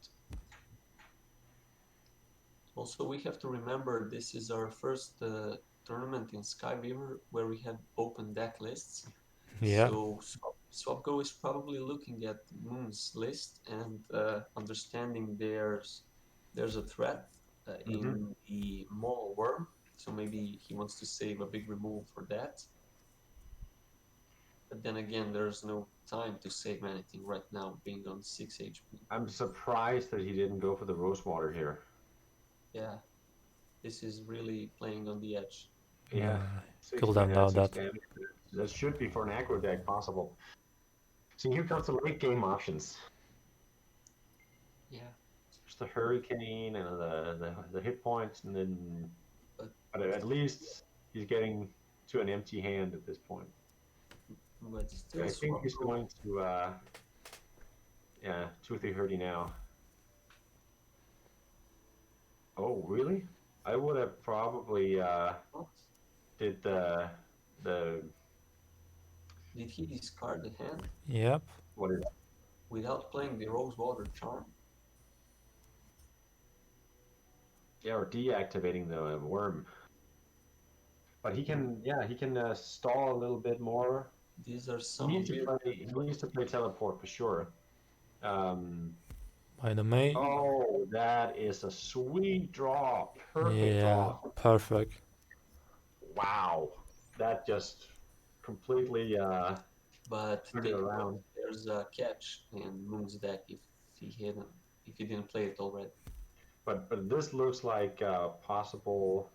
Also, we have to remember this is our first tournament in Skyweaver where we have open deck lists. Yeah, So Swapgo is probably looking at Moon's list and understanding there's a threat Hmm. in the Mole Worm. So maybe he wants to save a big remove for that. But then again, there's no time to save anything right now, being on 6 HP. I'm surprised that he didn't go for the Rosewater here. Yeah, this is really playing on the edge. Yeah, yeah. six Couldn't mana and doubt six that. damage. That should be for an aggro deck possible. See, here comes the late game options. Yeah, There's the Hurricane and the hit points, and then, but but at least he's getting to an empty hand at this point. still I think he's Swapgo. going to yeah, Toothy Hurdy now. Oh, really? I would have probably What? did the Did he discard the hand Yep. what is without playing the Rosewater Charm? yeah, or deactivating the worm. But he can stall a little bit more. These are He some needs to weird. play. He needs to play teleport for sure. Um, By the May. oh, that is a sweet draw. Perfect Yeah, draw. perfect. Wow, that just completely But turned it take note, around. there's a catch in Moon's deck if he didn't play it already. But this looks like possible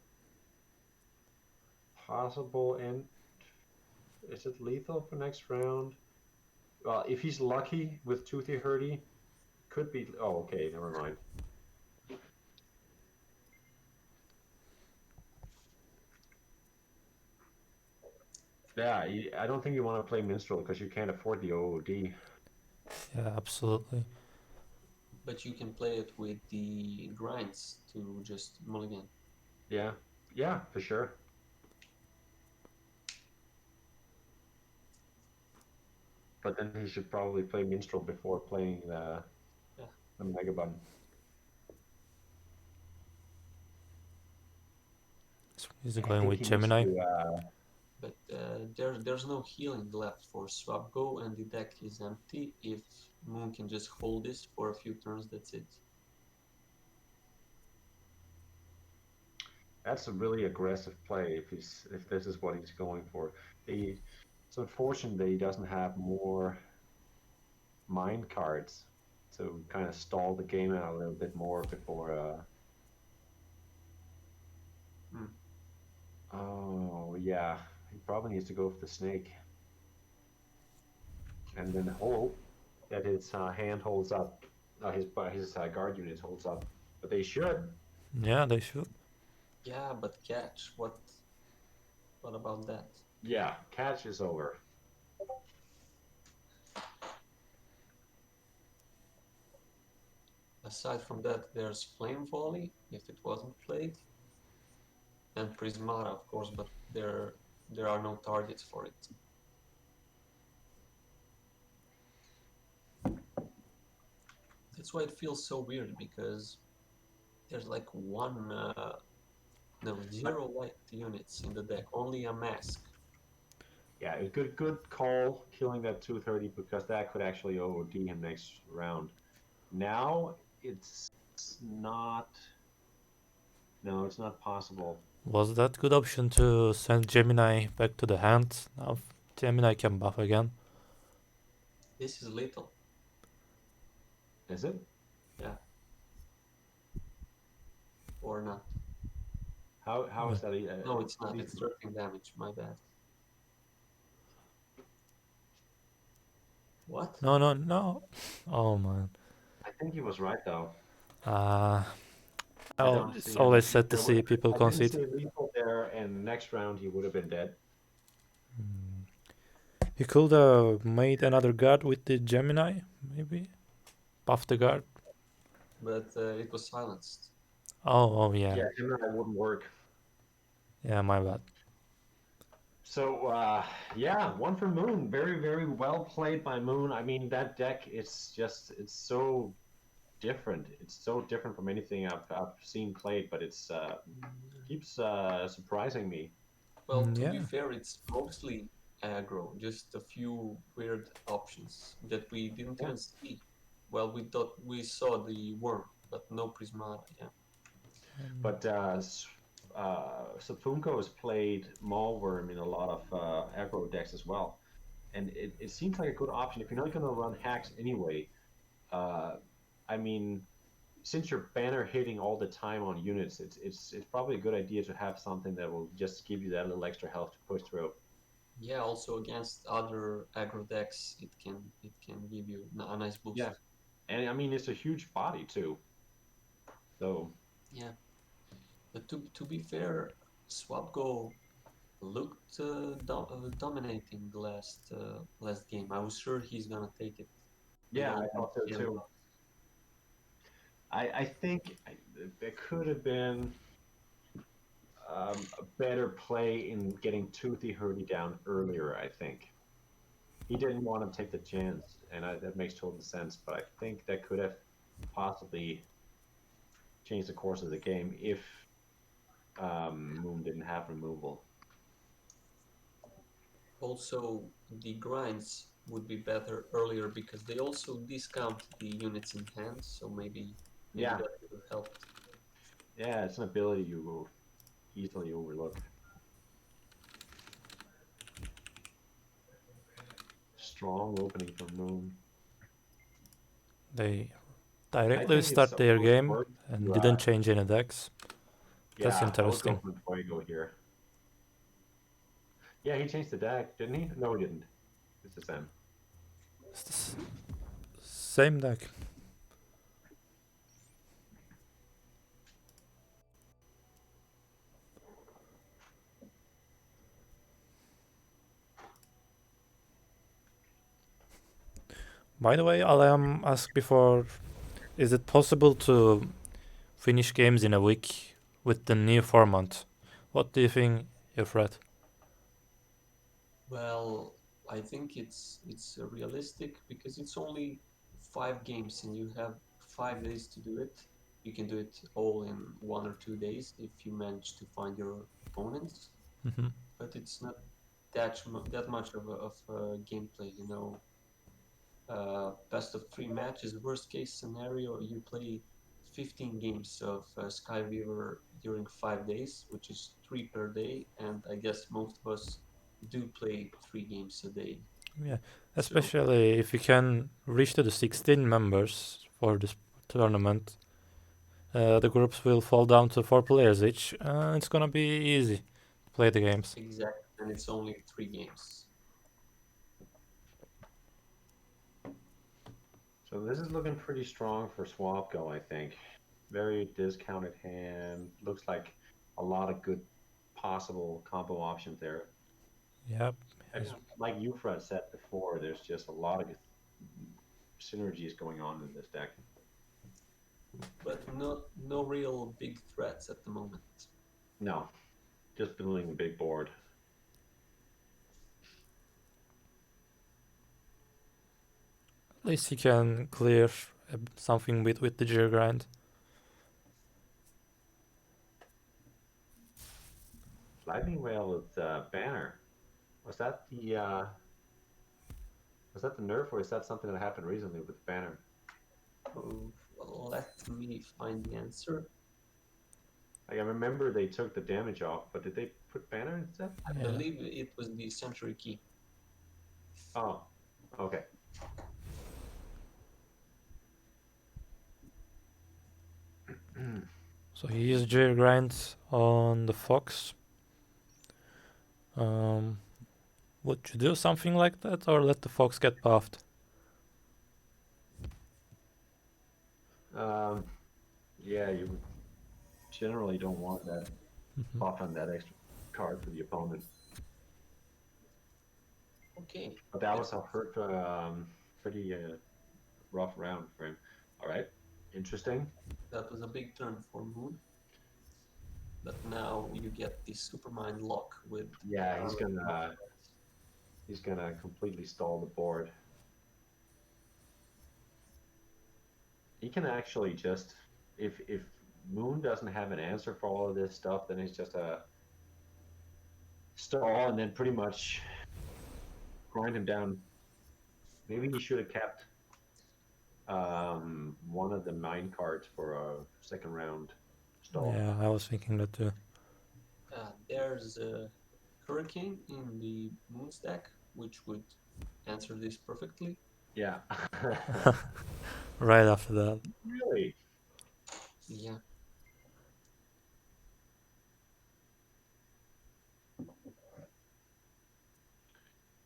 end. Is it lethal for next round? Well, if he's lucky with Toothy Hurdy, could be. Oh, okay, never mind. Yeah, I don't think you want to play Minstrel because you can't afford the OOD. Yeah, absolutely. But you can play it with the grinds to just mulligan. Yeah, yeah, for sure. But then he should probably play Minstrel before playing Yeah. the Mega Button. first. He's I going think with he needs Gemini. to, But there's no healing left for Swapgo, and the deck is empty. If Moon can just hold this for a few turns, that's it. that's a really aggressive play if this is what he's going for. It's unfortunate that he doesn't have more mind cards to kind of stall the game out a little bit more before. Oh yeah, he probably needs to go for the snake, and then hope that his hand holds up. His guard unit holds up, but they should. Yeah, they should. Yeah, but catch, what about that? Yeah, catch is over. Aside from that, there's Flame Volley, if it wasn't played, and Prismata, of course, but there are no targets for it. That's why it feels so weird, because there's like zero white units in the deck, only a mask. Yeah, a good call killing that 230 because that could actually OD him next round. Now it's not. No, it's not possible. Was that good option to send Gemini back to the hand? Now Gemini can buff again. This is lethal. Is it? Yeah. Or not. How is that? No, it's not. It's 13 damage. My bad. What? No. Oh man. I think he was right though. I don't It's see always any. sad to see people I didn't concede. see lethal there, and next round he would have been dead. He could have made another guard with the Gemini, maybe? Buff the guard. But it was silenced. Oh yeah. Yeah, Gemini wouldn't work. Yeah, my bad. So yeah, one for Moon. Very very well played by Moon. I mean that deck is just it's so different. It's so different from anything I've seen played, but it's keeps surprising me. Well, to be Yeah. fair, it's mostly aggro. Just a few weird options that we didn't even see. Well, we thought we saw the worm, but no Prismata. Yeah. But Sapunko has played Maulworm in a lot of aggro decks as well, and it seems like a good option if you're not going to run hacks anyway. I mean, since you're banner hitting all the time on units, it's probably a good idea to have something that will just give you that little extra health to push through. Yeah. Also against other aggro decks, it can give you a nice boost. Yeah, and I mean it's a huge body too. So yeah. But to be fair, Swapgo looked dominating the last game. I was sure he's gonna take it. yeah, I thought so too. I think there could have been a better play in getting Toothy Hurdy down earlier. I think he didn't want to take the chance, and that makes total sense. But I think that could have possibly changed the course of the game if Moon didn't have removal. Also, the grinds would be better earlier because they also discount the units in hand, so maybe Yeah. that would have helped. Yeah, it's an ability you will easily overlook. Strong opening for Moon. They I directly think start it's their supposed to game work and to, didn't change any decks. That's yeah, I would go interesting. for Fuego here. Yeah, he changed the deck, didn't he? No, he didn't. It's the same. It's the same deck. By the way, Alam asked before, is it possible to finish games in a week with the new format? What do you think, Eufrat? Well, I think it's realistic because it's only 5 games and you have 5 days to do it. you can do it all in 1 or 2 days if you manage to find your opponents. Hmm. But it's not that much of a gameplay, you know. Best of 3 matches, worst case scenario, you play 15 games of Skyweaver during 5 days, which is 3 per day, and I guess most of us do play 3 games a day. Yeah, So especially if you can reach to the 16 members for this tournament. The groups will fall down to 4 players each. It's gonna be easy to play the games. exactly, and it's only 3 games. So this is looking pretty strong for Swapgo, I think. Very discounted hand. Looks like a lot of good possible combo options there. Yep. And like Eufrat said before, there's just a lot of synergies going on in this deck. But no real big threats at the moment. No, just building a big board. At least you can clear something with the gear grind. Lightning Whale with Banner. Was that the nerf, or is that something that happened recently with Banner? Let me find the answer. Like, I remember they took the damage off, but did they put Banner instead? I Yeah. believe it was the Century Key. Oh, okay. So he used gear grind on the fox. Would you do something like that or let the fox get buffed? Yeah, you generally don't want that Mhm. buff on that extra card for the opponent. Okay, But that was a pretty rough round for him. All right, interesting. that was a big turn for Moon. But now you get the Supermind lock with. Yeah, he's gonna completely stall the board. He can actually just, if Moon doesn't have an answer for all of this stuff, then it's just a stall and then pretty much grind him down. Maybe he should have kept one of the 9 cards for a second round stall. Yeah, I was thinking that too. There's a Hurricane in the Moon stack, which would answer this perfectly. Yeah. Right after that. Really? Yeah,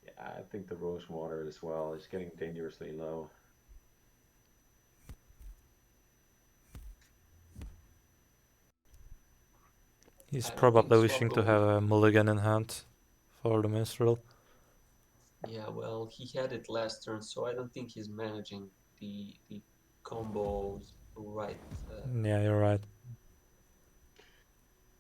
Yeah, I think the rose water as well is getting dangerously low. He's I don't probably think wishing to Swappo have would. a mulligan in hand for the minstrel. Yeah, well, he had it last turn, so I don't think he's managing the combos right. Yeah, you're right.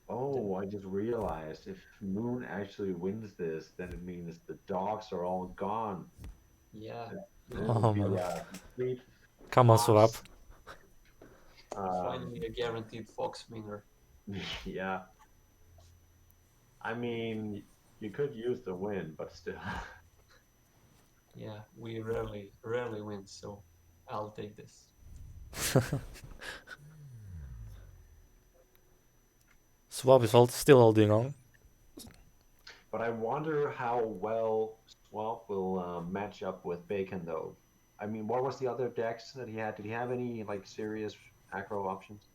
Oh, I just realized if Moon actually wins this, then it means the dogs are all gone. Yeah, Then it Oh would be man. a complete Come on, Swap. Fox. finally a guaranteed Fox winner. Yeah. I mean, you could use the win, but still. Yeah, we rarely win, so I'll take this. Swap is still holding on. But I wonder how well Swamp will match up with Bacon, though. I mean, what was the other decks that he had? Did he have any like serious acro options?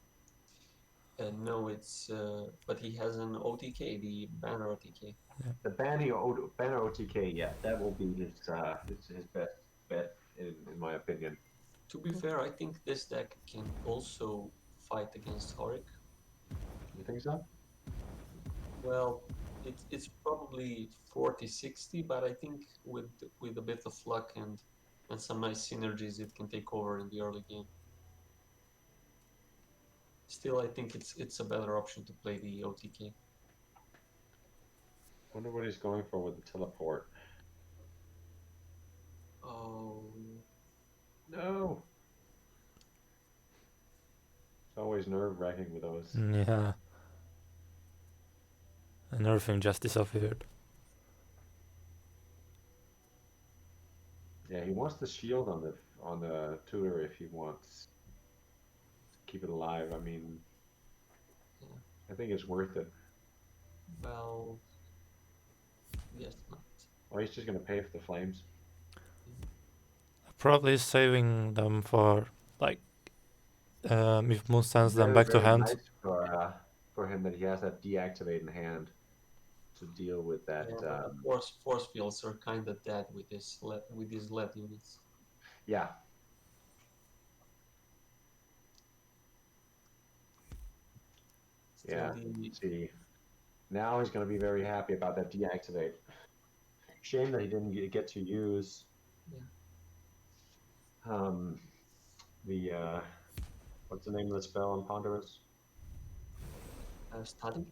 No, it's but he has an OTK, the banner OTK. The Banner OTK, yeah, that will be his best bet in my opinion. To be fair, I think this deck can also fight against Horik. You think so? Well, it's probably 40-60, but I think with a bit of luck and some nice synergies, it can take over in the early game. Still, I think it's a better option to play the OTK. Wonder what he's going for with the teleport. Oh, No. It's always nerve-wracking with those. Yeah. And everything just disappeared. Yeah, he wants the shield on the tutor if he wants to keep it alive. I mean, Yeah. I think it's worth it. Well, yes, not. Or he's just gonna pay for the flames. Probably saving them for, like, if Moon sends them Very, back to very hand. nice for him that he has that deactivate in hand to deal with that. Yeah, but the force fields are kind of dead with this with these lead units. Yeah. Still Yeah. See, now he's going to be very happy about that deactivate. Shame that he didn't get to use the what's the name of the spell on Ponderous? Study.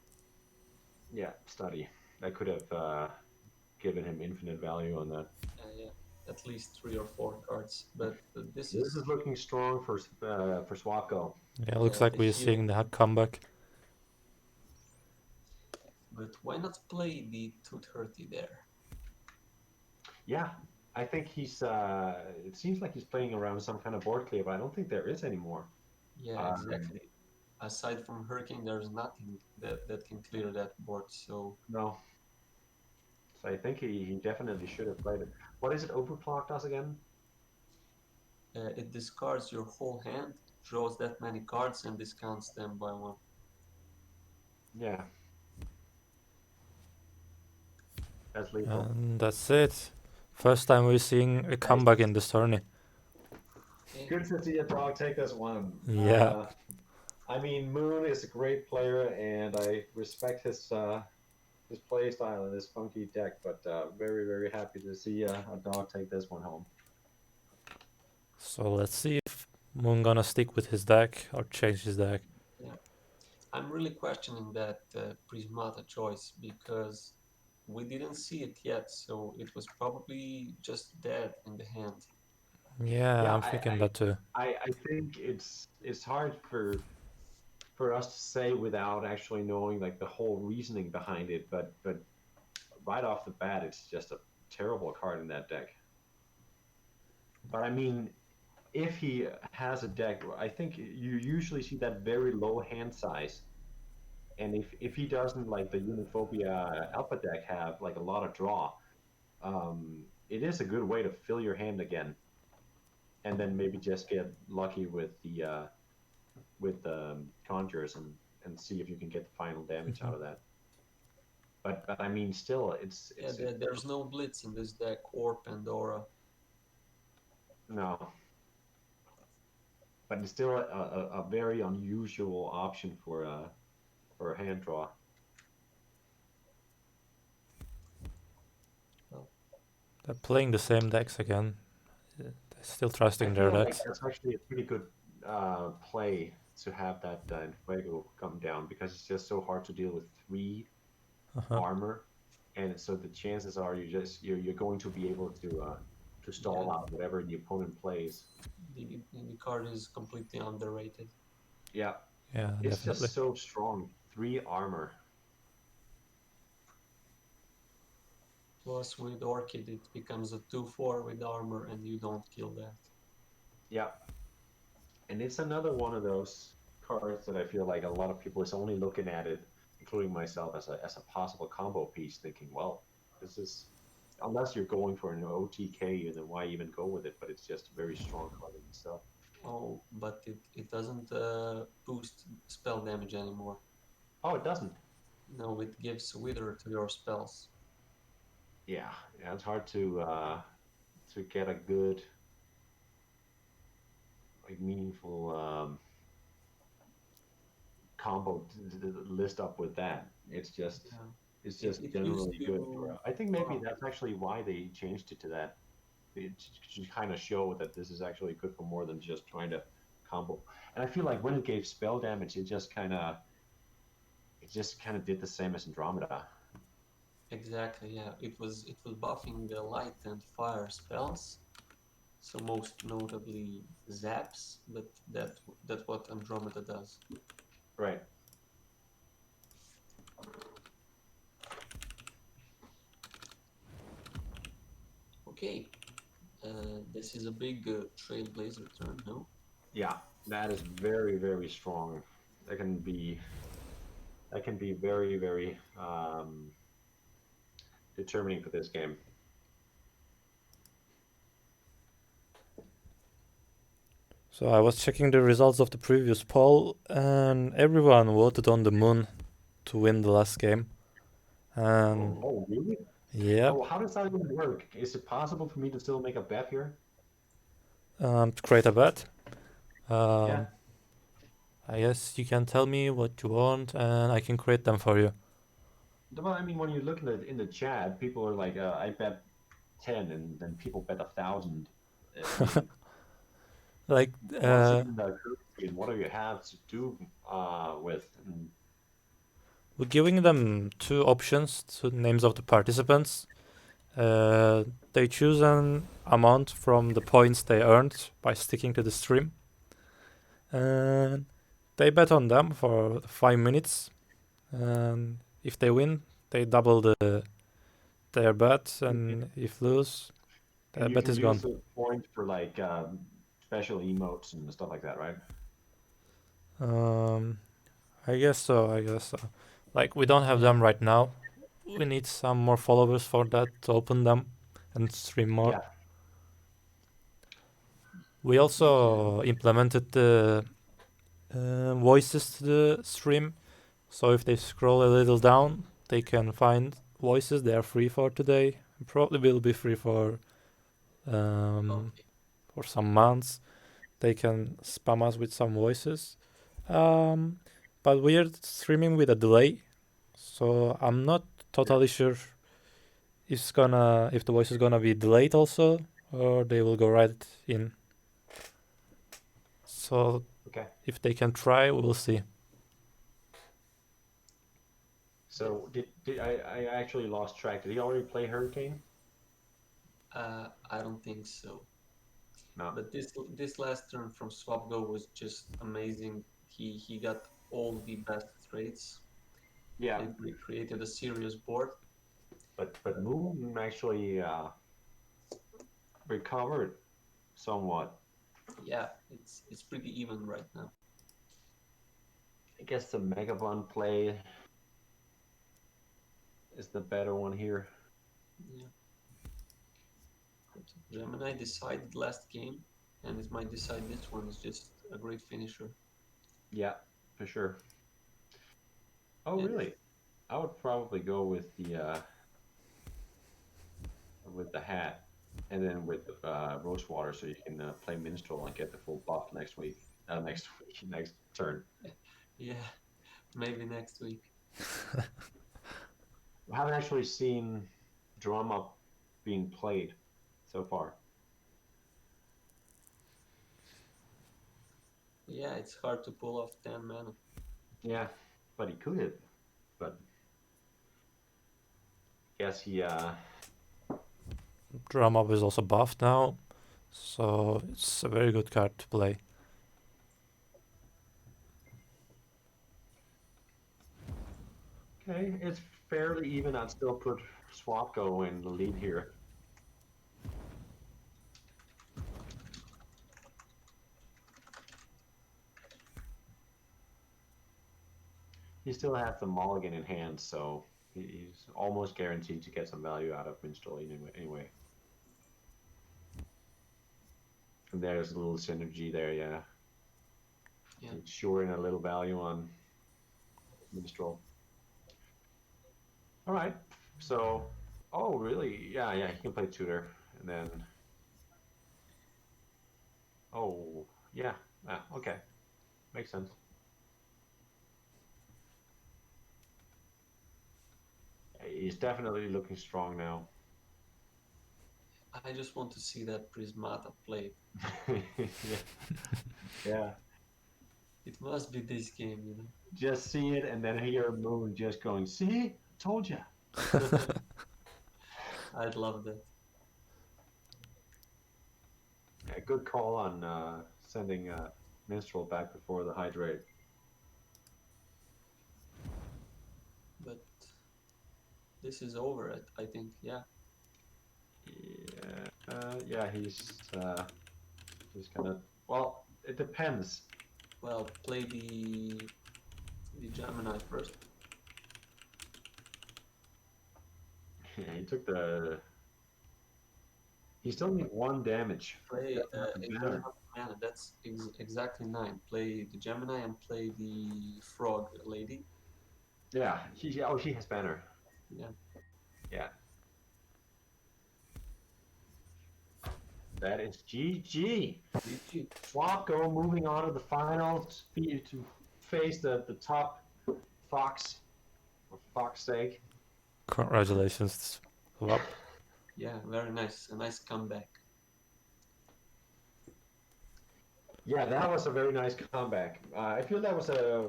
Yeah, study. That could have given him infinite value on that. Yeah, at least 3 or 4 cards. But This is looking strong for Swapko. Yeah, looks like we're seeing the comeback. But why not play the 230 there? Yeah, I think he's. It seems like he's playing around some kind of board clear, but I don't think there is anymore. Yeah, exactly. Aside from Hurricane, there's nothing that can clear that board. So no. So I think he definitely should have played it. What is it? Overclock does again? it discards your whole hand, draws that many cards, and discounts them by 1. Yeah. That's lethal. And that's it. First time we're seeing a comeback in this tourney. Okay. Good to see a dog take this one. Yeah. I mean, Moon is a great player, and I respect his play style and his funky deck, but very, very happy to see a dog take this one home. So let's see if Moon gonna stick with his deck or change his deck. Yeah, I'm really questioning that Prismata choice because we didn't see it yet, so it was probably just dead in the hand. Yeah, I'm thinking that too. I think it's hard for us to say without actually knowing like the whole reasoning behind it, but right off the bat, it's just a terrible card in that deck. But I mean, if he has a deck, I think you usually see that very low hand size. And if he doesn't like the Uniphobia Alpha deck have like a lot of draw, it is a good way to fill your hand again, and then maybe just get lucky with the conjures and see if you can get the final damage out of that. But I mean, still, it's there's no Blitz in this deck or Pandora. No. But it's still a very unusual option for a hand draw. They're playing the same decks again. They're still trusting their decks. Like that's actually a pretty good play to have that Fuego come down because it's just so hard to deal with 3 armor, and so the chances are you're going to be able to stall out whatever the opponent plays. The card is completely underrated. Yeah. Yeah, it's definitely. just so strong. 3 armor. Plus, with Orchid, it becomes a 2/4 with armor, and you don't kill that. Yeah. And it's another one of those cards that I feel like a lot of people is only looking at it, including myself, as a possible combo piece, thinking, well, this is, unless you're going for an OTK, then why even go with it? But it's just a very strong card in itself. Oh, but it doesn't boost spell damage anymore. Oh, it doesn't? No, it gives Wither to your spells. Yeah, it's hard to get a good, like, meaningful combo to list up with that. It's just generally good. I think maybe that's actually why they changed it to that. It should kind of show that this is actually good for more than just trying to combo. And I feel like when it gave spell damage, it just kind of did the same as Andromeda. Exactly, yeah. It was buffing the light and fire spells, So most notably Zaps, but that's what Andromeda does. Right. Okay, this is a big Trailblazer turn, no? Yeah, that is very, very strong. That can be very, very determining for this game. So I was checking the results of the previous poll, and everyone voted on the Moon to win the last game. And Oh, really? yeah, Oh, how does that even work? Is it possible for me to still make a bet here? to create a bet. Yeah. I guess you can tell me what you want, and I can create them for you. Well, I mean, when you look in the chat, people are like, "I bet 10," and then people bet 1,000. I mean, Like, what's even the currency, and what do you have to do with? And we're giving them two options, two names of the participants. They choose an amount from the points they earned by sticking to the stream, and they bet on them for 5 minutes. And if they win, they double their bet, and if lose, and their you bet can is use gone. the points for like special emotes and stuff like that, right? Um, I guess so. I guess so. Like, we don't have Yeah. them right now. We need some more followers for that to open them and stream more. Yeah. We also implemented the voices to the stream, so if they scroll a little down, they can find voices. They are free for today. Probably will be free Okay. for some months. They can spam us with some voices. Um, but we are streaming with a delay, so I'm not totally sure if the voice is gonna be delayed also, or they will go right in. So Okay. if they can try, we'll see. So did I actually lost track? Did he already play Hurricane? I don't think so. No. But this last turn from SwapGo was just amazing. He got all the best trades Yeah, and created a serious board. but Moon actually recovered somewhat. Yeah, it's pretty even right now. I guess the Megabond play is the better one here. Yeah. But Gemini decided last game, and it might decide this one. Is just a great finisher. Yeah, for sure. Oh, And really? I would probably go with the hat, and then with Rosewater, so you can play Minstrel and get the full buff next week. Next week, next turn. yeah, maybe next week. I haven't actually seen drama being played so far. Yeah, it's hard to pull off 10 mana. Yeah, but he could have. But guess he Drum Up is also buffed now, so it's a very good card to play. okay. It's fairly even. I'd still put Swapko in the lead here. He still has the mulligan in hand, so he's almost guaranteed to get some value out of Minstrel anyway. And there's a little synergy there, yeah. Yeah. Ensuring a little value on Minstrel. All right. So, oh, really? Yeah, yeah. He can play tutor, and then. Oh, yeah. Ah, okay. Makes sense. He's definitely looking strong now. I just want to see that Prismata played. Yeah. Yeah. It must be this game, you know. Just see it, and then hear Moon just going, "See, told you." I'd love that. A good call on sending Minstrel back before the hydrate. But this is over, I think. Yeah. Yeah, he's gonna. Well, it depends. Well, play the Gemini first. Yeah, he took the. He still needs 1 damage. Play Doesn't have the it doesn't banner. have mana. That's exactly 9. Play the Gemini and play the Frog Lady. Yeah, she has banner. Yeah. Yeah. That is GG. GG. Swapco moving on to the finals to face the top Fox, or Fox sake. Congratulations, Swap. Yeah, very nice. A nice comeback. Yeah, that was a very nice comeback. I feel that was a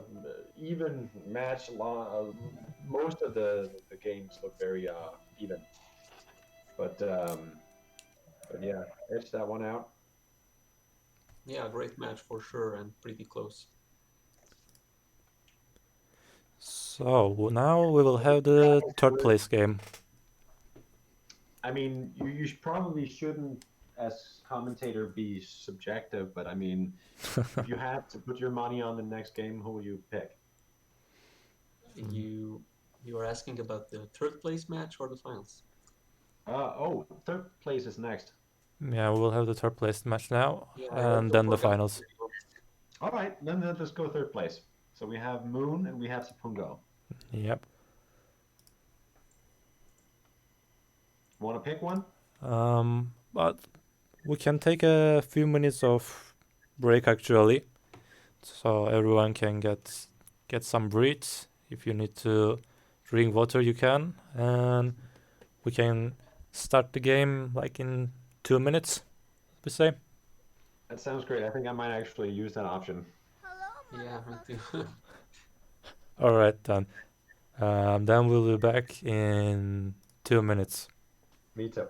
even match. Most of the games look very even, but yeah, edged that one out. Yeah, great match for sure and pretty close. So now we will have the third place game. I mean, you probably shouldn't, as commentator, be subjective, but I mean, if you had to put your money on the next game, who would you pick? You are asking about the third place match or the finals? Third place is next. Yeah, we will have the third place match now, Yeah, I and also then the forgot. finals. All right, then let's go third place. So we have Moon and we have Sapungo. Yep. Want to pick one? But we can take a few minutes of break actually, so everyone can get some breath. If you need to drink water, you can, and we can start the game like in 2 minutes. We say. That sounds great. I think I might actually use that option. Yeah, me too. All right then. Then we'll be back in 2 minutes. Me too.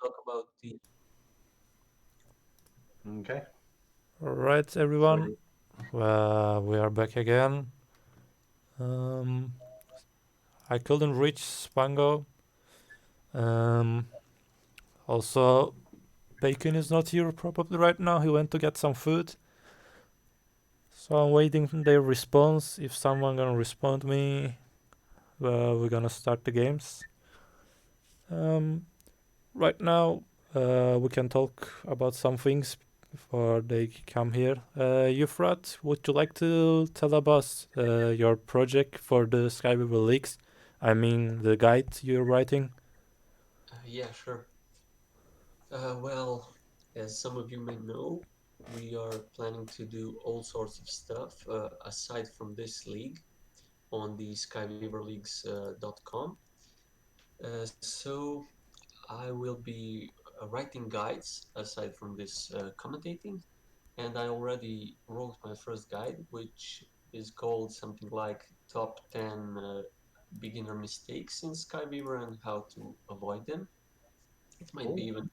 talk about the. Okay. All right, everyone. We are back again. Um, I couldn't reach Spango. Um, also, Bacon is not here probably right now. He went to get some food. So I'm waiting for their response. If someone gonna respond me, we're gonna start the games. Um, right now, we can talk about some things before they come here. Eufrat, would you like to tell us your project for the Skyweaverleagues? I mean, the guide you're writing. Yeah, sure. Well, as some of you may know, we are planning to do all sorts of stuff aside from this league on the Skyweaverleagues.com. So I will be writing guides aside from this commentating, and I already wrote my first guide, which is called something like Top 10 Beginner Mistakes in Skyweaver and How to Avoid Them. It might be Cool. even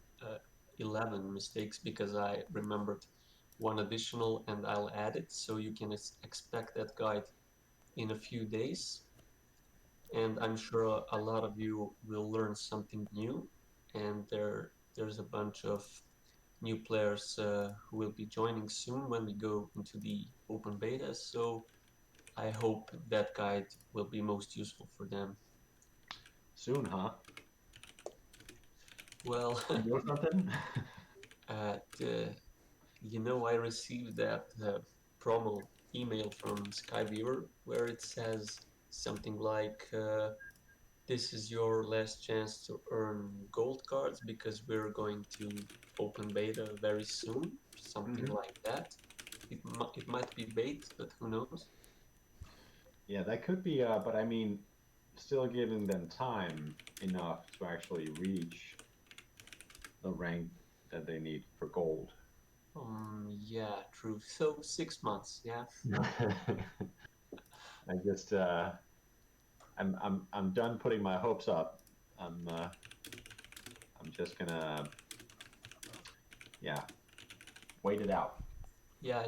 11 mistakes because I remembered one additional and I'll add it. So you can expect that guide in a few days. And I'm sure a lot of you will learn something new. And there's a bunch of new players who will be joining soon when we go into the open beta. So I hope that guide will be most useful for them. Soon, huh? Well, You know something? the I received that promo email from Skyviewer where it says something like, this is your last chance to earn gold cards because we're going to open beta very soon, something Hmm. like that. It might be bait, but who knows? Yeah, that could be, but I mean, still giving them time enough to actually reach the rank that they need for gold. Yeah, true. So 6 months, yeah. I just, I'm done putting my hopes up. I'm just gonna, yeah, wait it out. Yeah,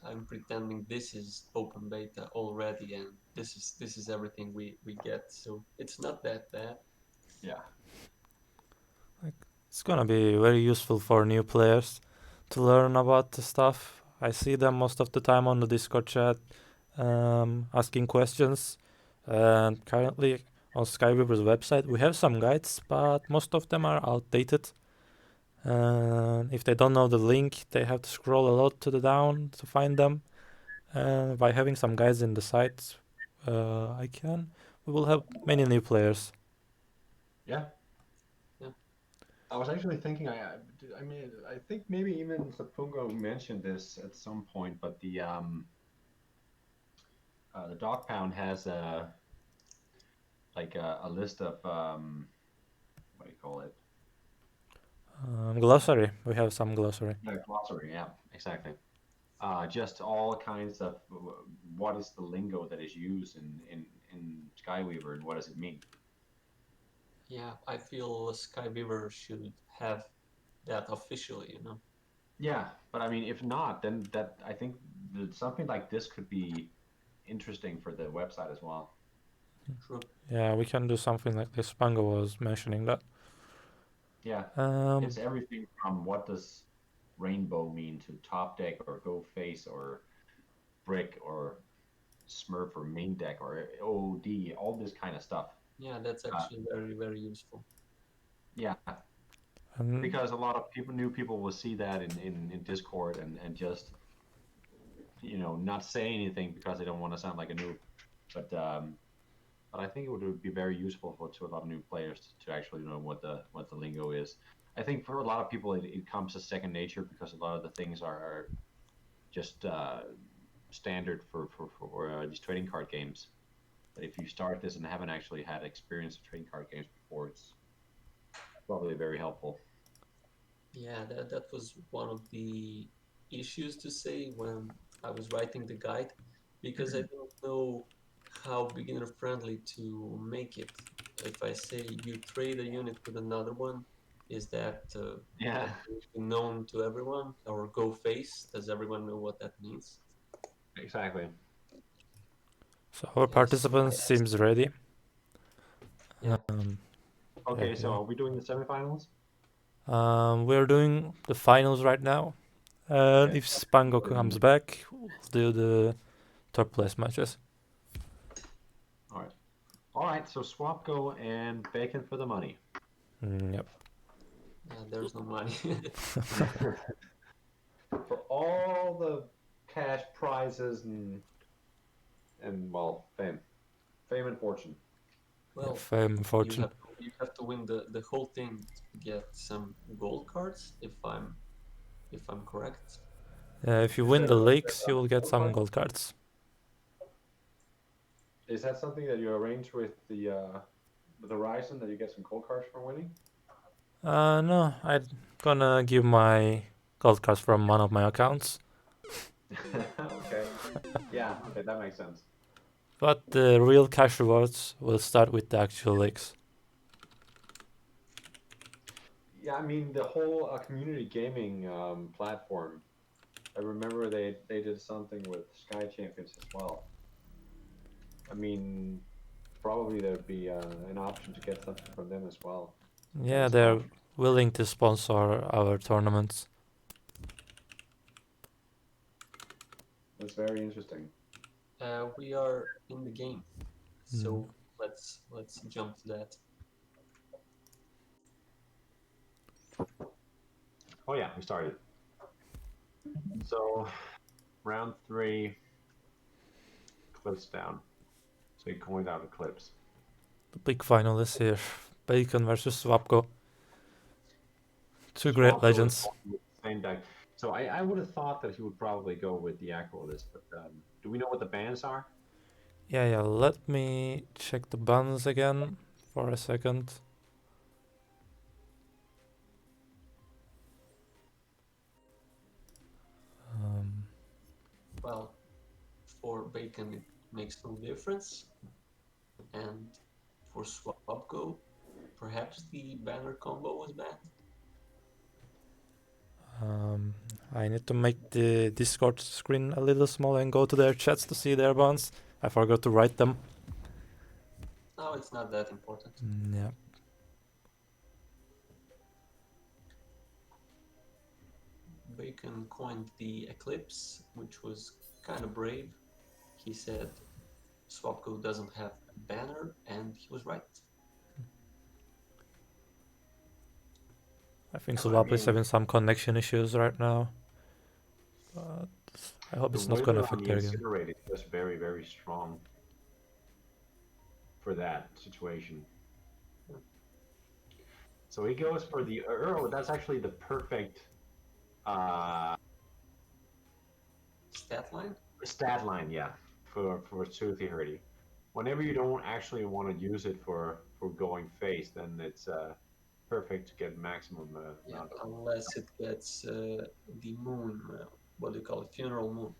I'm pretending this is open beta already, and this is everything we get. So it's not that bad. Yeah. Like, it's gonna be very useful for new players to learn about the stuff. I see them most of the time on the Discord chat, asking questions. And currently on Skyweaver's website, we have some guides, but most of them are outdated. And if they don't know the link, they have to scroll a lot to the down to find them. And by having some guides in the site, we will have many new players. Yeah. Yeah, I was actually thinking, I mean, I think maybe even Sapungo mentioned this at some point, but the dog pound has a list of what do you call it? Glossary, we have some glossary. Glossary. Yeah, exactly. Just all kinds of what is the lingo that is used in Skyweaver and what does it mean? yeah. I feel Skybeaver should have that officially. Yeah, but I mean, if not, then that I think that something like this could be interesting for the website as well. True. Yeah, we can do something like this. Pango was mentioning that. Yeah, Um, it's everything from what does rainbow mean to top deck or go face or brick or smurf or main deck or OOD, all this kind of stuff. Yeah, that's Uh, actually very, very useful. yeah, and because a lot of new people will see that in Discord and just not say anything because they don't want to sound like a noob. But I think it would be very useful to a lot of new players to actually know what the lingo is. I think for a lot of people it comes as second nature because a lot of the things are just standard for these trading card games. But if you start this and haven't actually had experience of trading card games before, it's probably very helpful. Yeah, that was one of the issues to say when I was writing the guide because I didn't know how beginner friendly to make it. If I say you trade a unit with another one, Is that Yeah. known to everyone? Or go face? Does everyone know what that means? Exactly. So our Yes. participants seems ready. Yeah. Okay, so yeah. are we doing the semifinals? We're doing the finals right now. And Okay. if Spango comes back, we'll do the top place matches. All right. All right, so Swapco and Bacon for the money. Yep. There's no money. For all the cash prizes and well, fame and fortune. Well, Fame and fortune. you have to win the whole thing to get some gold cards. If I'm correct. If you win the leagues, you will get some gold cards. Is that something that you arrange with the Horizon that you get some gold cards for winning? No, I'm gonna give my gold cards from one of my accounts. Okay. Yeah, okay, that makes sense. But the real cash rewards will start with the actual leagues. Yeah, I mean the whole community gaming platform. I remember they did something with Sky Champions as well. I mean, probably there'd be an option to get something from them as well. Some kind Yeah, of they're stock. willing to sponsor our tournaments. That's very interesting. We are in the game, so let's jump to that. Oh yeah, we started. So round 3, clips down. So you coined out the clips. The big final is here. Bacon versus Swapko. Two great Swapko is legends. going with the same deck. So I would have thought that he would probably go with the Aqualist, but do we know what the bans are? Yeah, let me check the bans again for a second. Well, for Bacon it makes no difference, and for Swapko, perhaps the banner combo was banned. I need to make the Discord screen a little small and go to their chats to see their bans. I forgot to write them. No, it's not that important. Yeah. Bacon coined the Eclipse, which was kind of brave. He said Swapko doesn't have a banner, and he was right. I think Yeah, but I Swap is mean, having some connection issues right now. But I hope the it's not gonna wither on affect the their game. Incinerate is just very, very strong for that situation. So he goes for the Earl. That's actually the perfect Stat line? yeah, for Toothy Hurdy. Whenever you don't actually want to use it for going face, then it's perfect to get maximum Yeah, amount of. unless it gets the moon, what do you call it, funeral moon.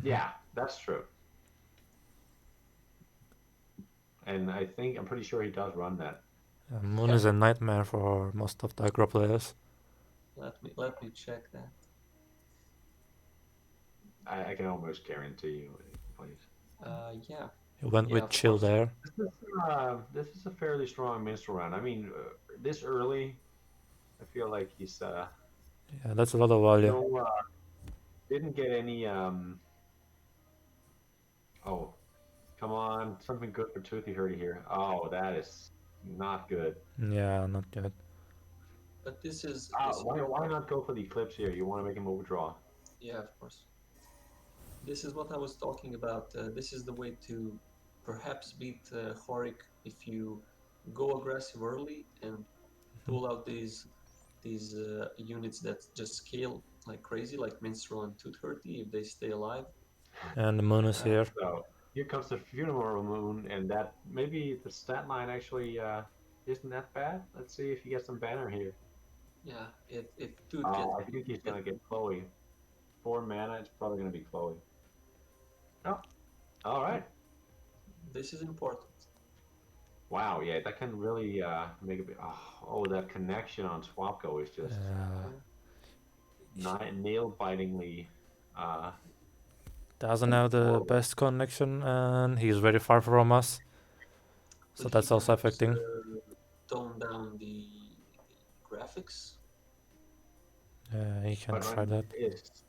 Yeah, that's true. And I'm pretty sure he does run that. Moon is a nightmare for most of the aggro players. Let me check that. I can almost guarantee you he plays. Yeah. He went Yeah, with of chill course. there. This is a fairly strong minstrel round. I mean, this early, I feel like he's Yeah, that's a lot of value. no didn't get any oh, come on, something good for Toothy Hurdy here. Oh, that is not good. Yeah, not good. But this is Why not go for the Eclipse here? You want to make him overdraw. Yeah, of course. This is what I was talking about. This is the way to perhaps beat Horik if you go aggressive early and pull out these units that just scale like crazy, like Minstrel and Tooth Hurty, if they stay alive. And the moon is here. So here comes the Funeral Moon, and that maybe the stat line actually isn't that bad. Let's see if he gets some banner here. Yeah, if Tooth Oh, I gets think he's gonna get Chloe. 4 mana, it's probably gonna be Chloe. Oh, all right. this is important. Wow, yeah, that can really make a bit. Oh, that connection on Swapgo is just nail-bitingly uh, Doesn't have the horrible. best connection, and he's very far from us. So But that's he also can affecting. tone down the graphics. He can But try that. it's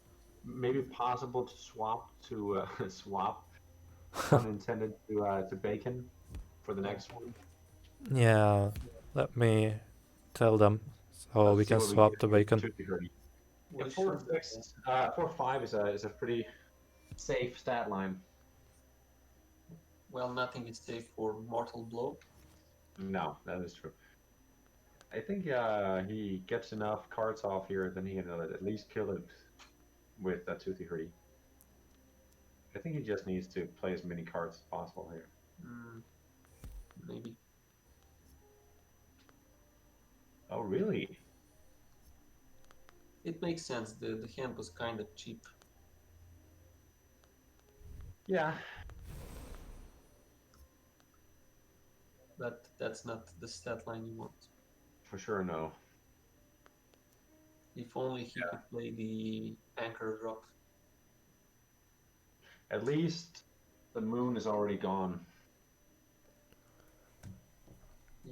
maybe possible to swap to swap, pun intended, to bacon for the next one. Yeah, let me tell them so we Let's see can what we can swap the get bacon. to the hurdy. Yeah, We four should. six, 4-5 is a pretty safe stat line. Well, nothing is safe for Mortal Blow. No, that is true. I think he gets enough cards off here, then he can at least kill it with that Toothy Hurdy. I think he just needs to play as many cards as possible here. Maybe. Oh, really? It makes sense. The hand was kind of cheap. Yeah. But that's not the stat line you want. For sure, no. If only he could play the anchor drop. At least the moon is already gone.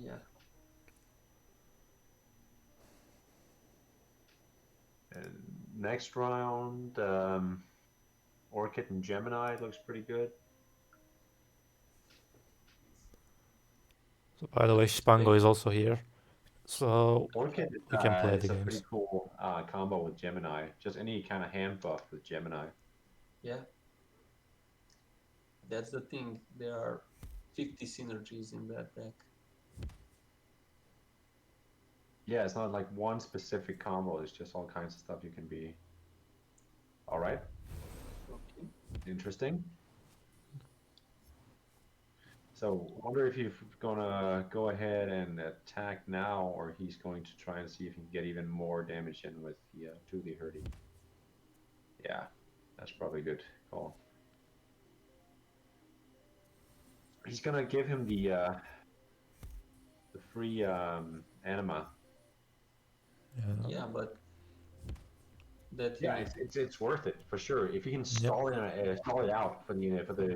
Yeah. And next round, Orchid and Gemini looks pretty good. So by the way, Spango is also here. So Orchid we can play is the a pretty games. cool combo with Gemini. Just any kind of hand buff with Gemini. Yeah. That's the thing. There are 50 synergies in that deck. Yeah, it's not like one specific combo. It's just all kinds of stuff you can be. All right. Okay. Interesting. So, wonder if he's gonna go ahead and attack now, or he's going to try and see if he can get even more damage in with the Toothy Hurdy. Yeah, that's probably a good call. He's gonna give him the free anima. Yeah, but that Yeah, unit. it's worth it for sure. If you can stall it out for the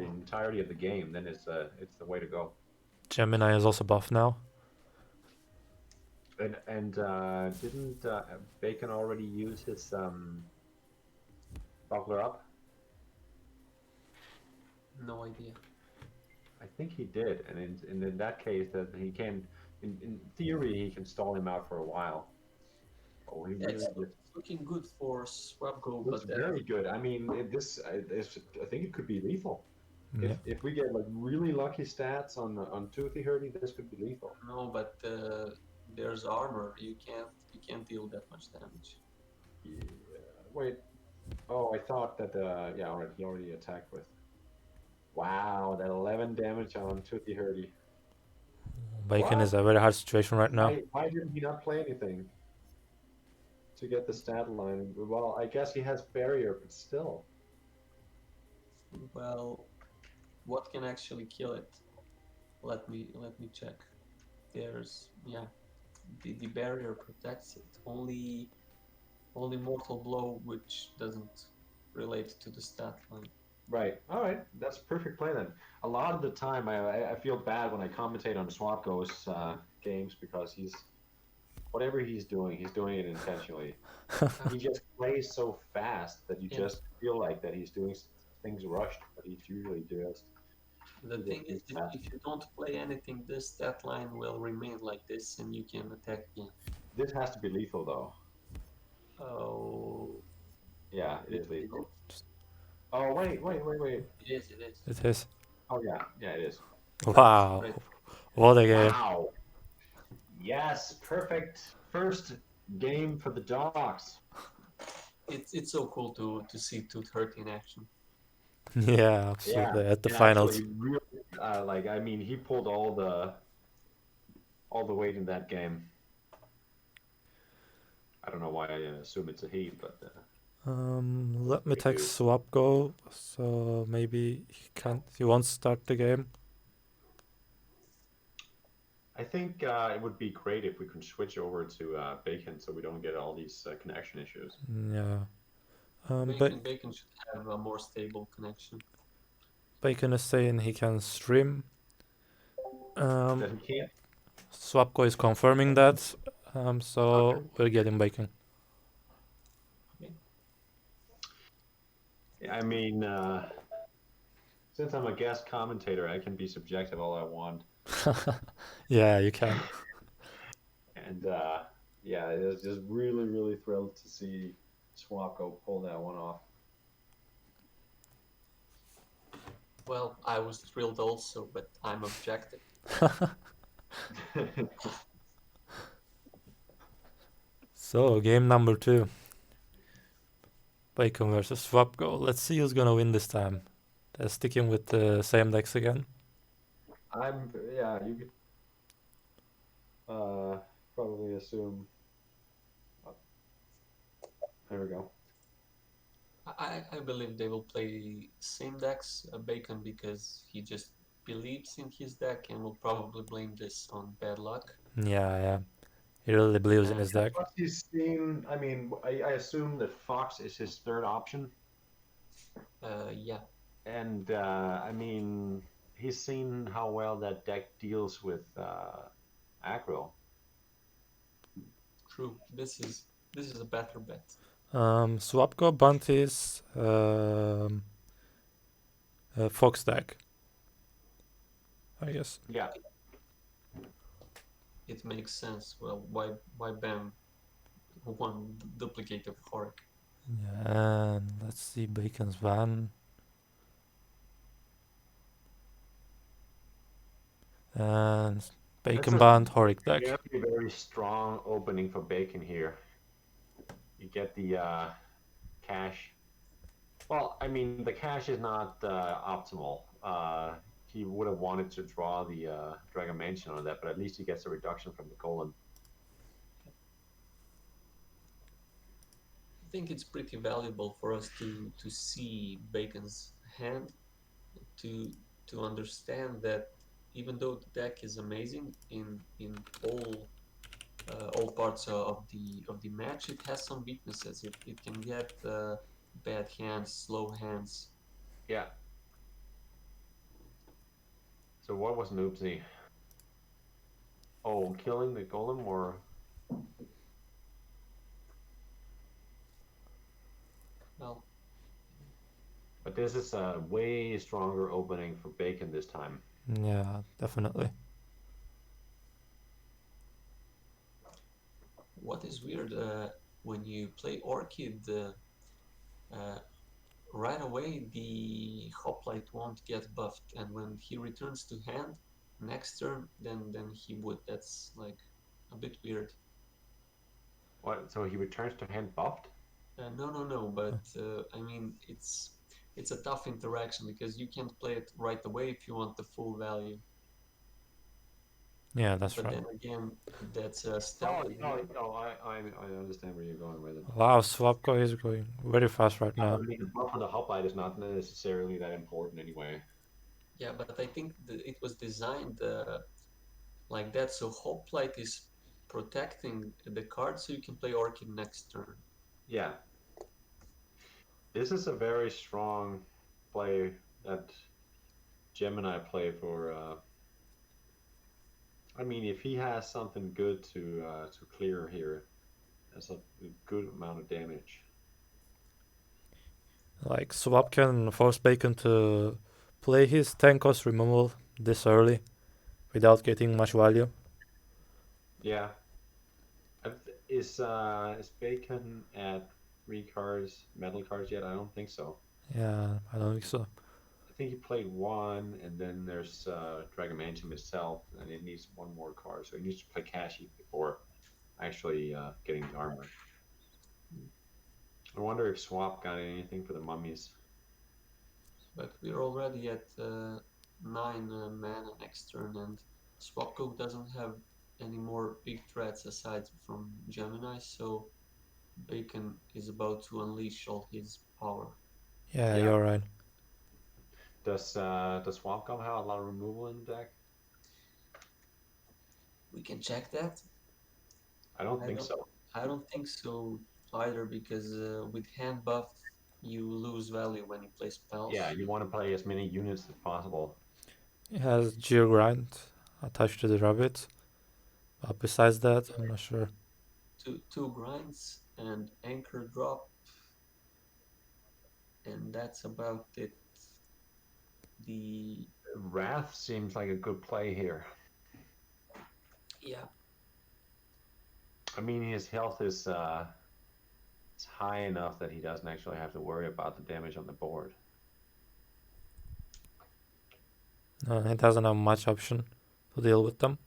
entirety of the game, then it's the way to go. Gemini is also buff now. And didn't Bacon already use his buckler up? No idea. I think he did, and in that case, that he can, in theory, he can stall him out for a while. Oh, he really It's looking good for Swapgo, looks but very good. I mean, I think it could be lethal. Yeah. If we get like really lucky stats on Toothy Hurdy, this could be lethal. no, but there's armor. You can't deal that much damage. Yeah. Wait. Oh, I thought that yeah, alright, he already attacked with. Wow, that 11 damage on Toothy Hurdy. Bacon What? is a very hard situation right now. Why didn't he not play anything to get the stat line? Well, I guess he has barrier, but still. Well, what can actually kill it? Let me check. There's the barrier protects it. Only mortal blow, which doesn't relate to the stat line. Right. All right. That's a perfect play then. A lot of the time, I feel bad when I commentate on Swapgo's games because whatever he's doing it intentionally. He just plays so fast that you just feel like that he's doing things rushed, but he's usually just. The thing is, if you don't play anything, this stat line will remain like this, and you can attack again. This has to be lethal, though. Oh. Yeah, it is lethal. Oh, wait. It is. It is. Oh, yeah, it is. Wow. Right. What a game. Wow. Yes, perfect first game for the dogs. It's so cool to see Tooth Hurt in action. Yeah, absolutely. Yeah, At the finals. Really, I mean, he pulled all the weight in that game. I don't know why I assume it's a he, but Let me text Swapgo, so maybe he won't start the game. I think it would be great if we could switch over to Bacon so we don't get all these connection issues. Yeah. But Bacon should have a more stable connection. Bacon is saying he can stream. That he can't. Swapko is confirming that. So we're getting Bacon. I mean, since I'm a guest commentator, I can be subjective all I want. Yeah, you can. And yeah, I was just really, really thrilled to see Swapko pull that one off. Well, I was thrilled also, but I'm objective. So game number 2. Bacon versus Swapko. Let's see who's gonna win this time. They're sticking with the same decks again. Yeah, you could probably assume. There we go. I believe they will play same decks, Bacon, because he just believes in his deck and will probably blame this on bad luck. Yeah. He really believes in his deck. Plus he's seen, I mean, I assume that Fox is his third option. Yeah. And I mean, he's seen how well that deck deals with aggro. True. This is a better bet. Swapko Bunty's Fox deck, I guess. Yeah. It makes sense. Well, why ban one duplicate of Hork? Yeah, and let's see Bacon's van. And Bacon banned Horik deck. Very, very strong opening for Bacon here. You get the cash. Well, I mean, the cash is not optimal. He would have wanted to draw the Dragon Mansion on that, but at least he gets a reduction from the golem. I think it's pretty valuable for us to see Bacon's hand, to understand that even though the deck is amazing in all parts of the match, it has some weaknesses. It can get bad hands, slow hands. Yeah. So what was Noobsy? Oh, killing the golem or? Well, but this is a way stronger opening for Bacon this time. Yeah, definitely. what is weird, when you play Orchid, right away the hoplite won't get buffed, and when he returns to hand next turn, then he would. That's like a bit weird. What? So he returns to hand buffed? No, but I mean, it's a tough interaction because you can't play it right away if you want the full value. Yeah, that's But right. then again, that's a stealth. I understand where you're going with it. Wow, Swapko is going very fast right now. I mean, the buff on the hoplite is not necessarily that important anyway. Yeah, but I think it was designed like that, so hoplite is protecting the card so you can play Orchid next turn. Yeah. This is a very strong play that Gemini play for. I mean, if he has something good to clear here, that's a good amount of damage. Like, Swap can force Bacon to play his 10 cost removal this early without getting much value. Yeah. Is Bacon at 3 cards, metal cards yet? I don't think so. Yeah, I don't think so. I think he played 1, and then there's Dragon Mansion itself, and it needs 1 more card, so he needs to play Kashi before actually getting the armor. I wonder if Swap got anything for the mummies. But we're already at 9 mana next turn, and Swapco doesn't have any more big threats aside from Gemini, so Bacon is about to unleash all his power. Yeah, you're right. Does Swapcom have a lot of removal in the deck? We can check that. I don't I think don't. so. I don't think so either, because with hand buff you lose value when you play spells. Yeah, you want to play as many units as possible. It has Geogrind attached to the rabbit. But besides that, I'm not sure. Two grinds and anchor drop, and that's about it. The Wrath seems like a good play here. yeah, I mean, his health is it's high enough that he doesn't actually have to worry about the damage on the board. It doesn't have much option to deal with them.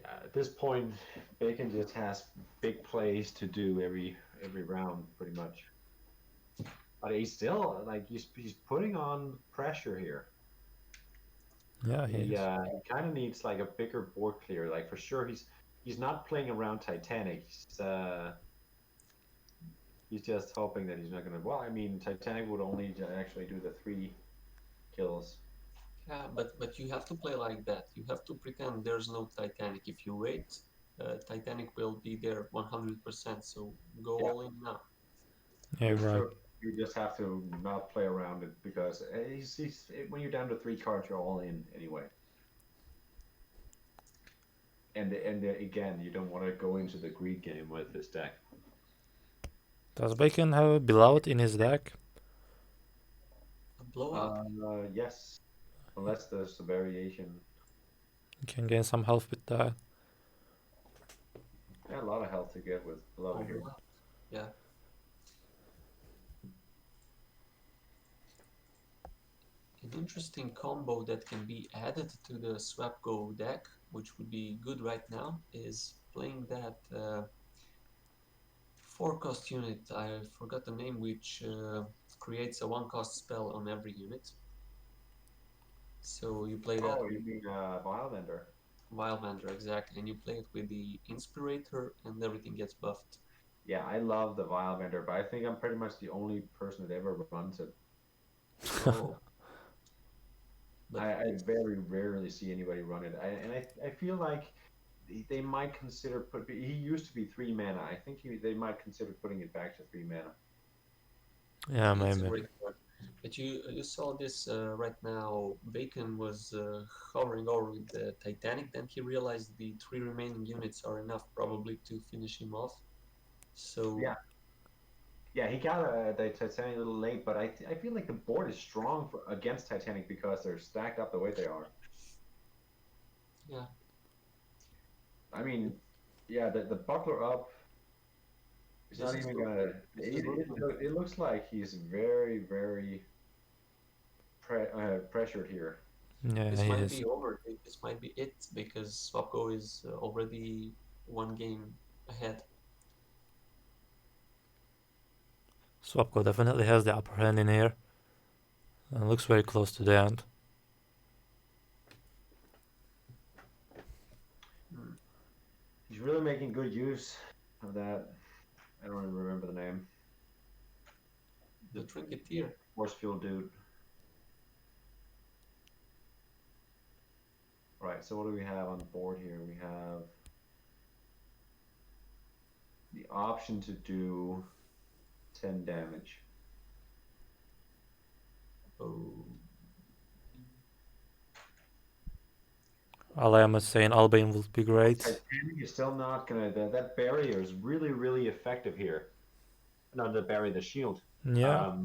Yeah, at this point, Bacon just has big plays to do every round, pretty much. But he's still like he's putting on pressure here. Yeah, he He is. he kind of needs like a bigger board clear. Like for sure, he's not playing around Titanic. He's just hoping that he's not gonna. Well, I mean, Titanic would only actually do the 3 kills. yeah, but you have to play like that. You have to pretend there's no Titanic. If you wait, Titanic will be there 100%. So go Yeah. all in now. Yeah, you're right. Sure. You just have to not play around it because when you're down to 3 cards, you're all in anyway. And again, you don't want to go into the greed game with this deck. Does Bacon have a Beloved in his deck? A blow up. Yes, unless there's a variation. You can gain some health with that. Yeah, a lot of health to get with below Oh, here. blow up. Yeah. An interesting combo that can be added to the Swap Go deck, which would be good right now, is playing that 4-cost unit. I forgot the name, which creates a 1-cost spell on every unit. So you play that. Oh, you mean Vilebender? Wildlander, exactly, and you play it with the Inspirator, and everything gets buffed. Yeah, I love the Vilebender, but I think I'm pretty much the only person that ever runs it. Oh. But I very rarely see anybody run it. I feel like they might consider he used to be 3 mana. I think they might consider putting it back to 3 mana. Yeah, it's a maybe. great card. But you saw this right now. Bacon was hovering over with the Titanic. Then he realized the 3 remaining units are enough, probably, to finish him off. So Yeah, he got the Titanic a little late, but I feel like the board is strong against Titanic because they're stacked up the way they are. yeah, I mean, yeah, the buckler up is This not is even good. gonna. This is good. It looks like he's very pressured here. Yeah, this he might is. be over. This might be it, because Swapco is already 1 game ahead. Swapco definitely has the upper hand in here. And looks very close to the end. Hmm. He's really making good use of that. I don't even remember the name. The Trinketeer. Force field dude. Right, so what do we have on the board here? We have the option to do 10 damage. Oh, Alayam is saying Albane would be great. Titanic is still not gonna. That barrier is really effective here. Not the barrier, the shield. Yeah.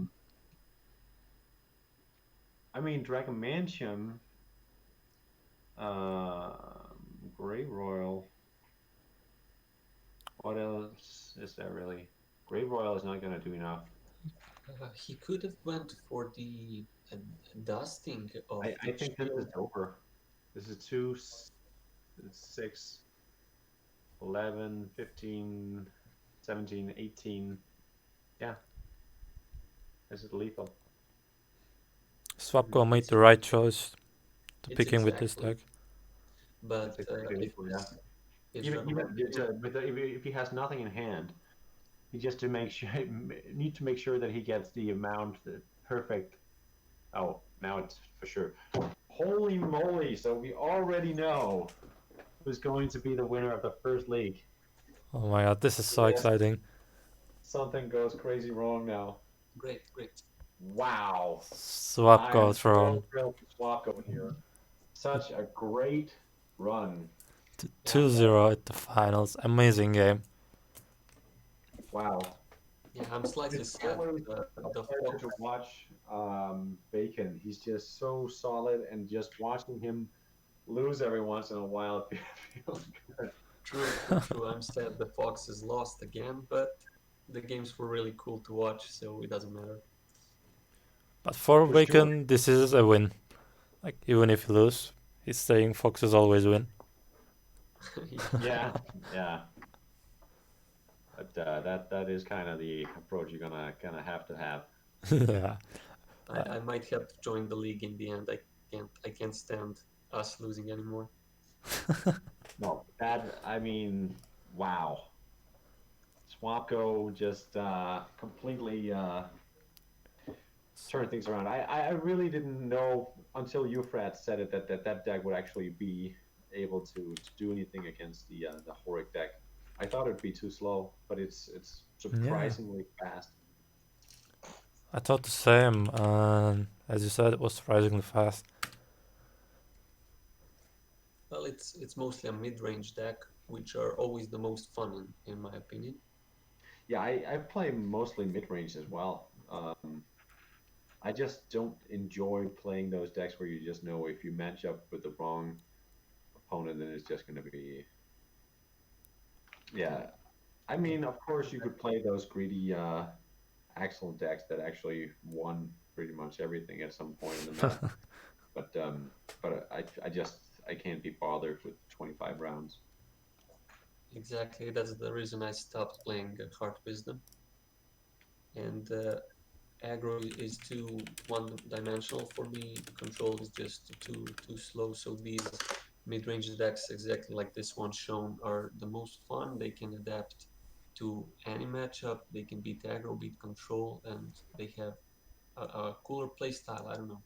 I mean, Dragomantium, Grey Royal. What else is there really? Grey Royal is not gonna do enough. he could have went for the dusting of I the think this shield. is over. This is 2, 6, 11, 15, 17, 18. Yeah. This is lethal. Swapco made the right choice to It's picking with this exactly. deck. But It's exactly lethal, yeah. if Even Dragoman- if he has nothing in hand, He just to make sure need to make sure that he gets the amount the perfect. Oh, now it's for sure. Holy moly! So we already know who's going to be the winner of the first league. Oh my god, this is so Yes. exciting. Something goes crazy wrong now. Great, great. Wow. Swap I am goes so wrong. thrilled for Swapco here. Such a great run. 2-0 at the finals. Amazing game. Wow. Yeah, I'm slightly It's sad. always The a pleasure to watch Bacon. He's just so solid, and just watching him lose every once in a while feels good. True. I'm sad the Foxes lost again, but the games were really cool to watch, so it doesn't matter. But for For Bacon, this is a win. Like, even if you lose, he's saying Foxes always win. Yeah, yeah. But that is kind of the approach you're gonna have to have. Yeah. I might have to join the league in the end. I can't stand us losing anymore. No, that I mean, wow. Swapco just completely turned things around. I really didn't know until Eufrat said it that deck would actually be able to do anything against the Horic deck. I thought it'd be too slow, but it's surprisingly fast. I thought the same, and as you said, it was surprisingly fast. Well, it's mostly a mid-range deck, which are always the most fun in my opinion. Yeah, I play mostly mid range as well. I just don't enjoy playing those decks where you just know if you match up with the wrong opponent, then it's just going to be. Yeah, I mean, of course, you could play those greedy, excellent decks that actually won pretty much everything at some point in the meta. but I can't be bothered with 25 rounds. Exactly, that's the reason I stopped playing Heart Wisdom. And aggro is too one-dimensional for me. Control is just too slow. So these mid-range decks, exactly like this one shown, are the most fun. They can adapt to any matchup. They can beat aggro, beat control, and they have a cooler playstyle. I don't know.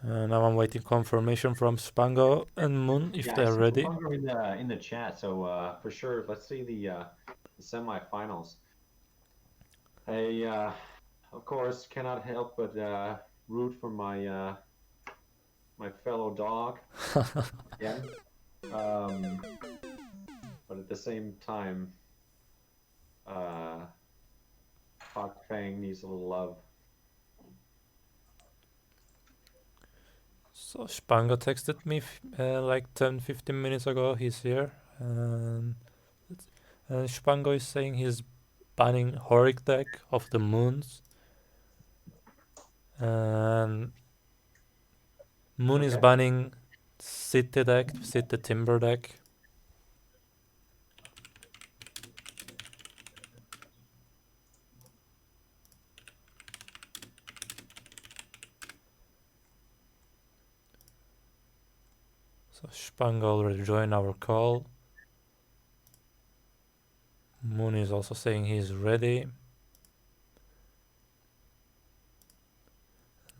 Now I'm waiting confirmation from Spango and Moon if Yeah, I they're see ready. Hunger in the chat. So for sure, let's see the semifinals. I of course cannot help but root for my fellow dog. Yeah. But at the same time, uh, Hawk Fang needs a little love. So Spango texted me like 10-15 minutes ago. He's here. And Spango is saying he's banning Horic deck of the Moons. And Moon is Okay. banning City deck, City Timber deck. So Spango already joined our call. Moon is also saying he's ready.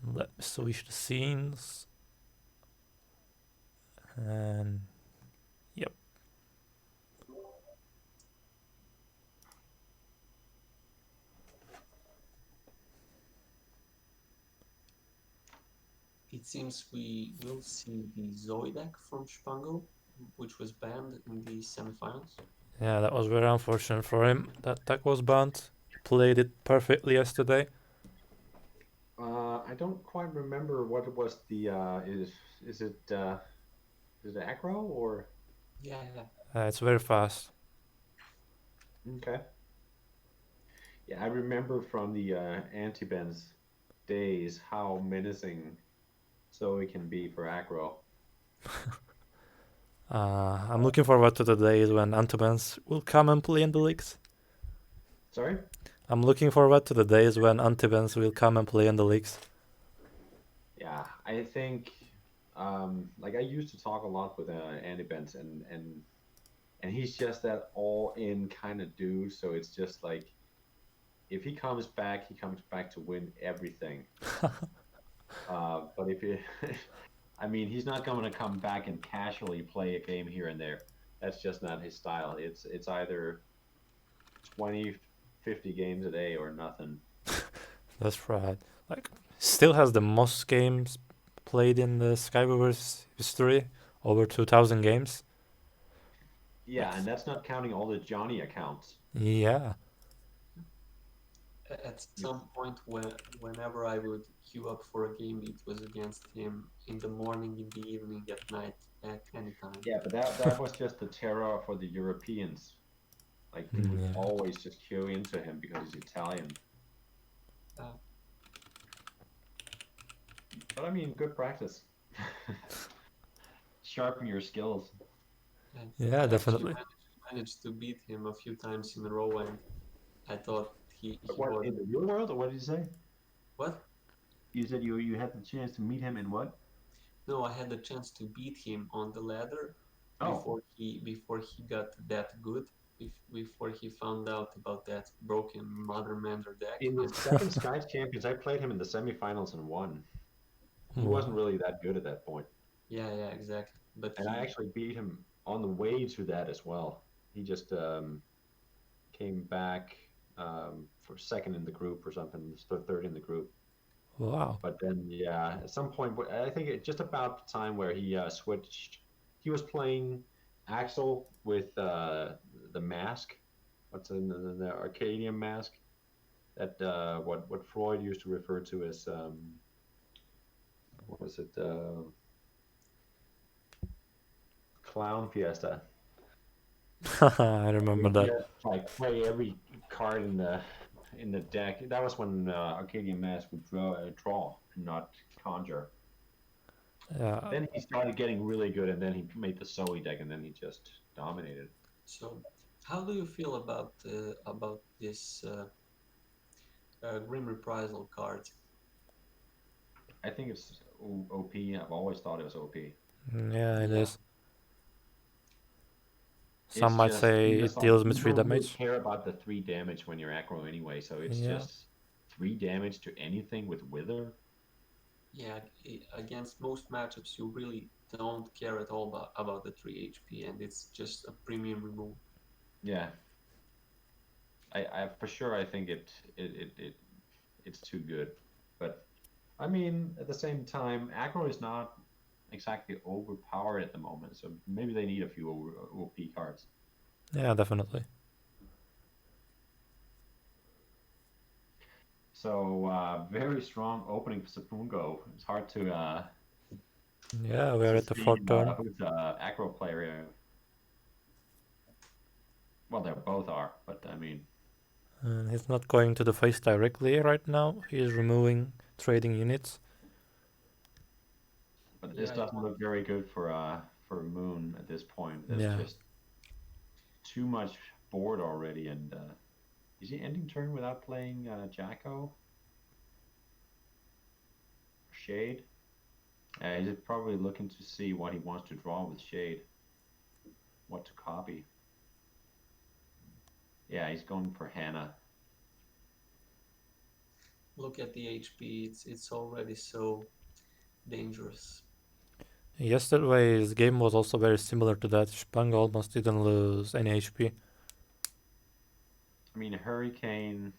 Let me switch the scenes. And yep. It seems we will see the Zoe deck from Spango, which was banned in the semifinals. Yeah, that was very unfortunate for him. That deck was banned. Played it perfectly yesterday. I don't quite remember what it was. The is it aggro or? Yeah. It's very fast. Okay. Yeah, I remember from the Antibens days how menacing Zoe can be for aggro. I'm looking forward to the days when Antibans will come and play in the leagues. Sorry? I'm looking forward to the days when Antibans will come and play in the leagues. Yeah, I think like I used to talk a lot with Antibens and and he's just that all-in kind of dude. So it's just like if he comes back to win everything. But if you, I mean, he's not going to come back and casually play a game here and there. That's just not his style. It's either 20, 50 games a day or nothing. That's right. Like, still has the most games played in the Skyweaver's history, over 2,000 games. Yeah, Like, and that's not counting all the Johnny accounts. yeah, At some point, whenever I would queue up for a game, it was against him in the morning, in the evening, at night, at any time. Yeah, but that was just the terror for the Europeans. Like we would yeah. always just queue into him because he's Italian. Uh, But I mean, good practice. Sharpen your skills. and Yeah, I actually definitely. managed to beat him a few times in a row, and I thought he What was in the real world, or what did you say? what? You said you had the chance to meet him in what? No, I had the chance to beat him on the ladder Oh, before he got that good. Before he found out about that broken Mother Mander deck, in the and second Skies Champions, I played him in the semifinals and won. He wasn't Wow. really that good at that point, yeah, exactly. But and I he actually beat him on the way to that as well. He just came back for second in the group or something, third in the group. Wow. But then, yeah, at some point, I think it just about the time where he switched. He was playing Axel with the mask. What's in the Arcadian mask? That what Freud used to refer to as what was it? Clown Fiesta. I remember You that. just like play every card in the deck. That was when Arcadian Mask would draw, not conjure. Yeah. Then he started getting really good, and then he made the Zoe deck, and then he just dominated. so. How do you feel about this Grim Reprisal card? I think it's OP. I've always thought it was OP. Yeah, it Yeah, is. Some It's might say just it like deals you with 3 don't really damage. care about the 3 damage when you're aggro anyway, so it's Yeah. just 3 damage to anything with Wither. yeah. Against most matchups, you really don't care at all about the 3 HP, and it's just a premium remove. Yeah, I for sure I think it's too good, but I mean at the same time, aggro is not exactly overpowered at the moment, so maybe they need a few OP cards. Yeah, definitely. So very strong opening for Sapungo. It's hard Yeah, we're to at the see 4th turn. who's the aggro player. Well, they both are, but I mean, And he's not going to the face directly right now. He's removing trading units. but this Yeah, doesn't look very good for Moon at this point. There's Yeah. just too much board already, and is he ending turn without playing Jacko? Shade? He's probably looking to see what he wants to draw with Shade. What to copy. Yeah, he's going for Hannah. look at the HP. It's already so dangerous. Yesterday's game was also very similar to that. Spang almost didn't lose any HP. I mean, Hurricane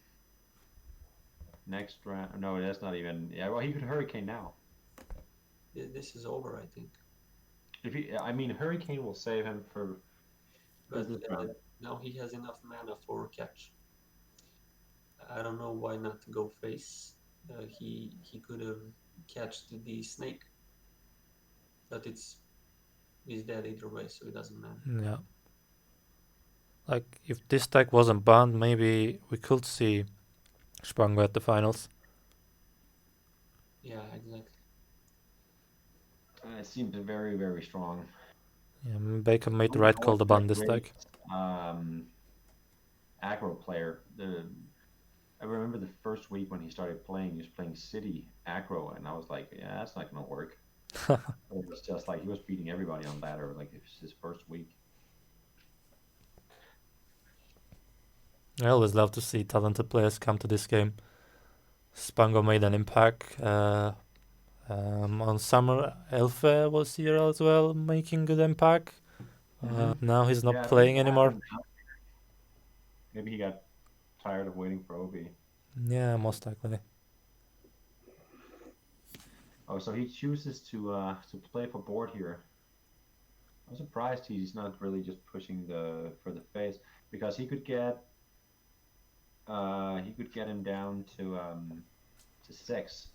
next round. No, that's not even. Yeah, well, he could Hurricane now. This is over, I think. If he, I mean, Hurricane will save him for But this round. now he has enough mana for catch. I don't know why not to go face. He could have catched the snake, but he's dead either way, so it doesn't matter. Yeah. Like, if this deck wasn't banned, maybe we could see Spango at the finals. Yeah, exactly. It seems very, very strong. Yeah, Bacon made the Moon's right call always to been a ban this great deck. aggro player. I remember the first week when he started playing, he was playing City aggro, and I was like, yeah, that's not gonna work. It was just like he was beating everybody on ladder, like it was his first week. I always love to see talented players come to this game. Spango made an impact. On summer, Elfe was here as well, making good impact. Now he's not Yeah, I think playing what anymore. happened now- Maybe he got tired of waiting for Obi. Yeah, most likely. Oh, so he chooses to play for board here. I'm surprised he's not really just pushing for the face, because he could get him down to 6,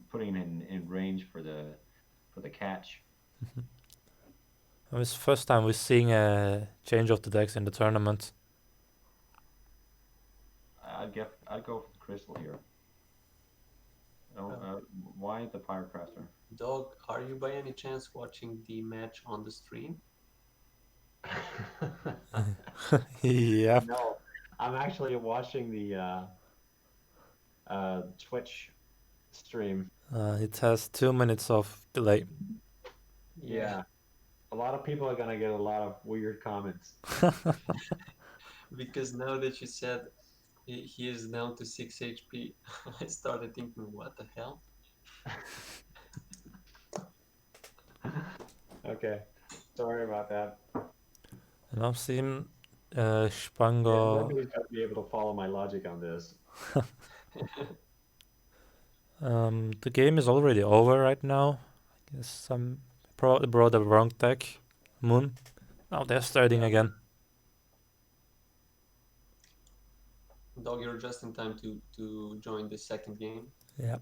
putting him in range for the catch. It's first time we're seeing a change of the decks in the tournament. I'd go for the crystal here. Why the Pyrocraster? Dog, are you by any chance watching the match on the stream? Yeah. No, I'm actually watching the Twitch stream. It has 2 minutes of delay. Yeah. A lot of people are gonna get a lot of weird comments. Because now that you said he is down to 6 HP, I started thinking, what the hell? Okay, sorry about that. And I'm seeing Yeah, Spango. nobody's gonna be able to follow my logic on this. The game is already over right now. I guess some probably brought the wrong deck. Moon. Now they're starting again. Dog, you're just in time to join the second game. Yeah.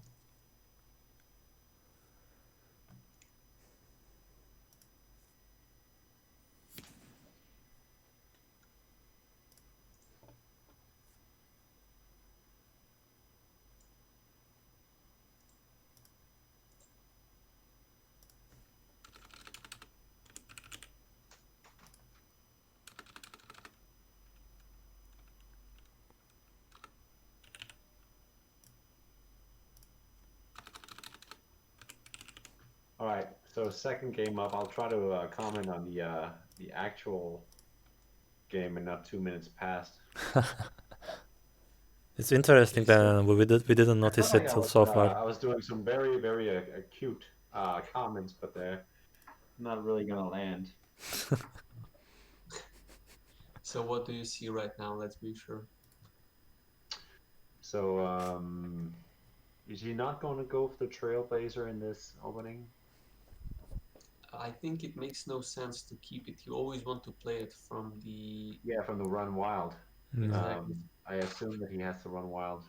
All right, so second game up. I'll try to comment on the actual game and not 2 minutes past. It's interesting Okay, that we didn't I notice felt it like till so far. I was doing some very, very acute comments, but they're not really gonna land. So what do you see right now? Let's be sure. So, is he not going to go for the Trailblazer in this opening? I think it makes no sense to keep it. You always want to play it from the... Yeah, from the Run Wild. Exactly. I assume that he has to run wild.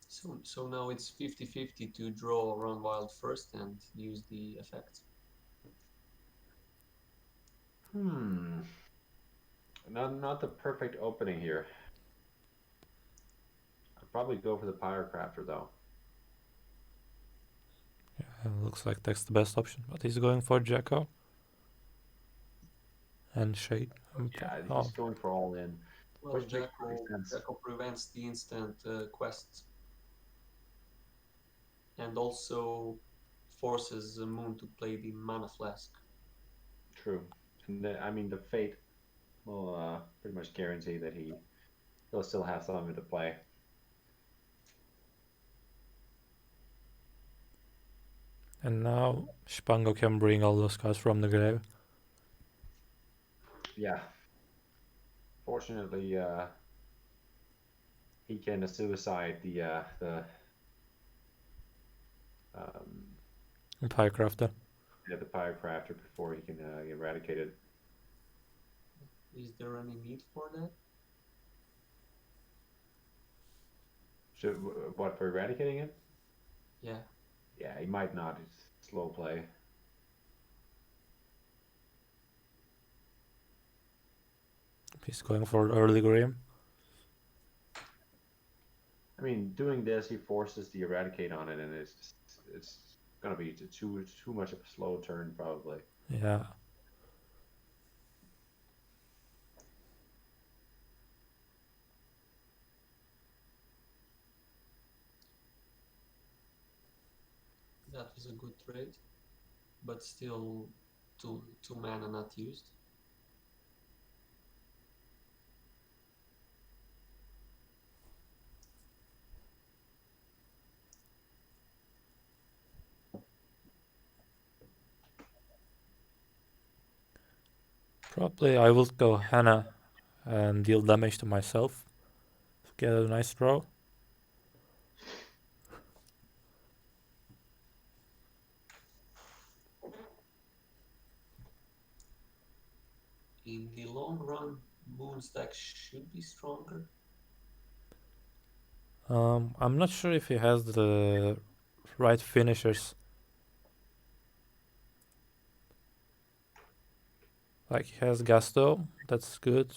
So now it's 50-50 to draw Run Wild first and use the effect. Not the perfect opening here. I'd probably go for the Pyrocrafter though. Looks like that's the best option, but he's going for Jacko. And Shade. Yeah, he's going for all in. Well, Which makes perfect sense. Jacko prevents the instant quests. And also forces Moon to play the Mana Flask. True. And the Fate will pretty much guarantee that he'll still have something to play. And now Spango can bring all those cards from the grave. Yeah. Fortunately, he can suicide the Pyrocrafter. the Pyrocrafter before he can eradicate it. Is there any need for that? What, for eradicating it? Yeah. Yeah, he might not. It's slow play. He's going for early game. I mean, doing this, he forces the eradicate on it, and it's gonna be too much of a slow turn probably. Yeah. That was a good trade, but still two mana not used. Probably I will go Hannah and deal damage to myself to get a nice draw. In the long run, Moon's deck should be stronger. I'm not sure if he has the right finishers. Like he has Gasto, that's good.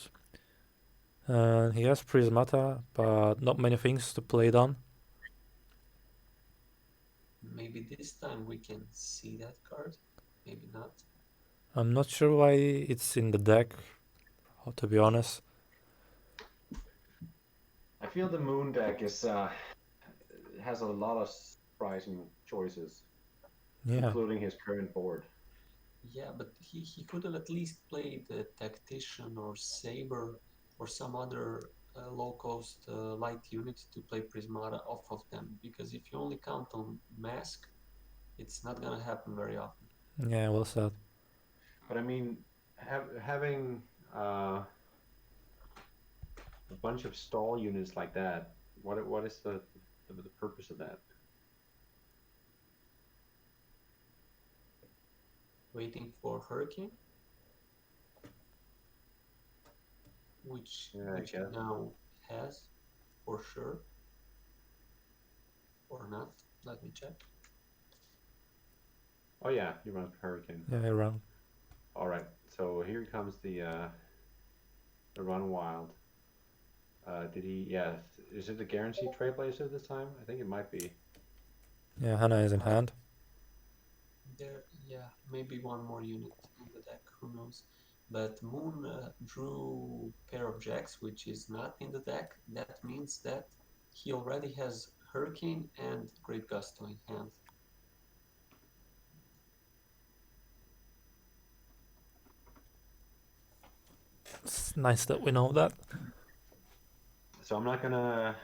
And he has Prismata, but not many things to play it on. Maybe this time we can see that card. Maybe not. I'm not sure why it's in the deck, to be honest. I feel the Moon deck is has a lot of surprising choices, Yeah, including his current board. Yeah, but he could have at least played a Tactician or Saber or some other low-cost light unit to play Prismata off of them. Because if you only count on Mask, it's not gonna happen very often. yeah, well said. But I mean, having a bunch of stall units like that, what is the purpose of that? Waiting for Hurricane, which Yeah, I which guess. it now has for sure, or not. Let me check. Oh yeah, he runs Hurricane. Yeah, around. All right, so here comes the Run Wild. Did he? Yeah, is it a guaranteed Trailblazer this time? I think it might be. Yeah, Hannah is in hand. There, yeah, maybe one more unit in the deck. Who knows? But Moon drew pair of jacks, which is not in the deck. That means that he already has Hurricane and Great Gusto in hand. It's nice that we know that. So I'm not gonna,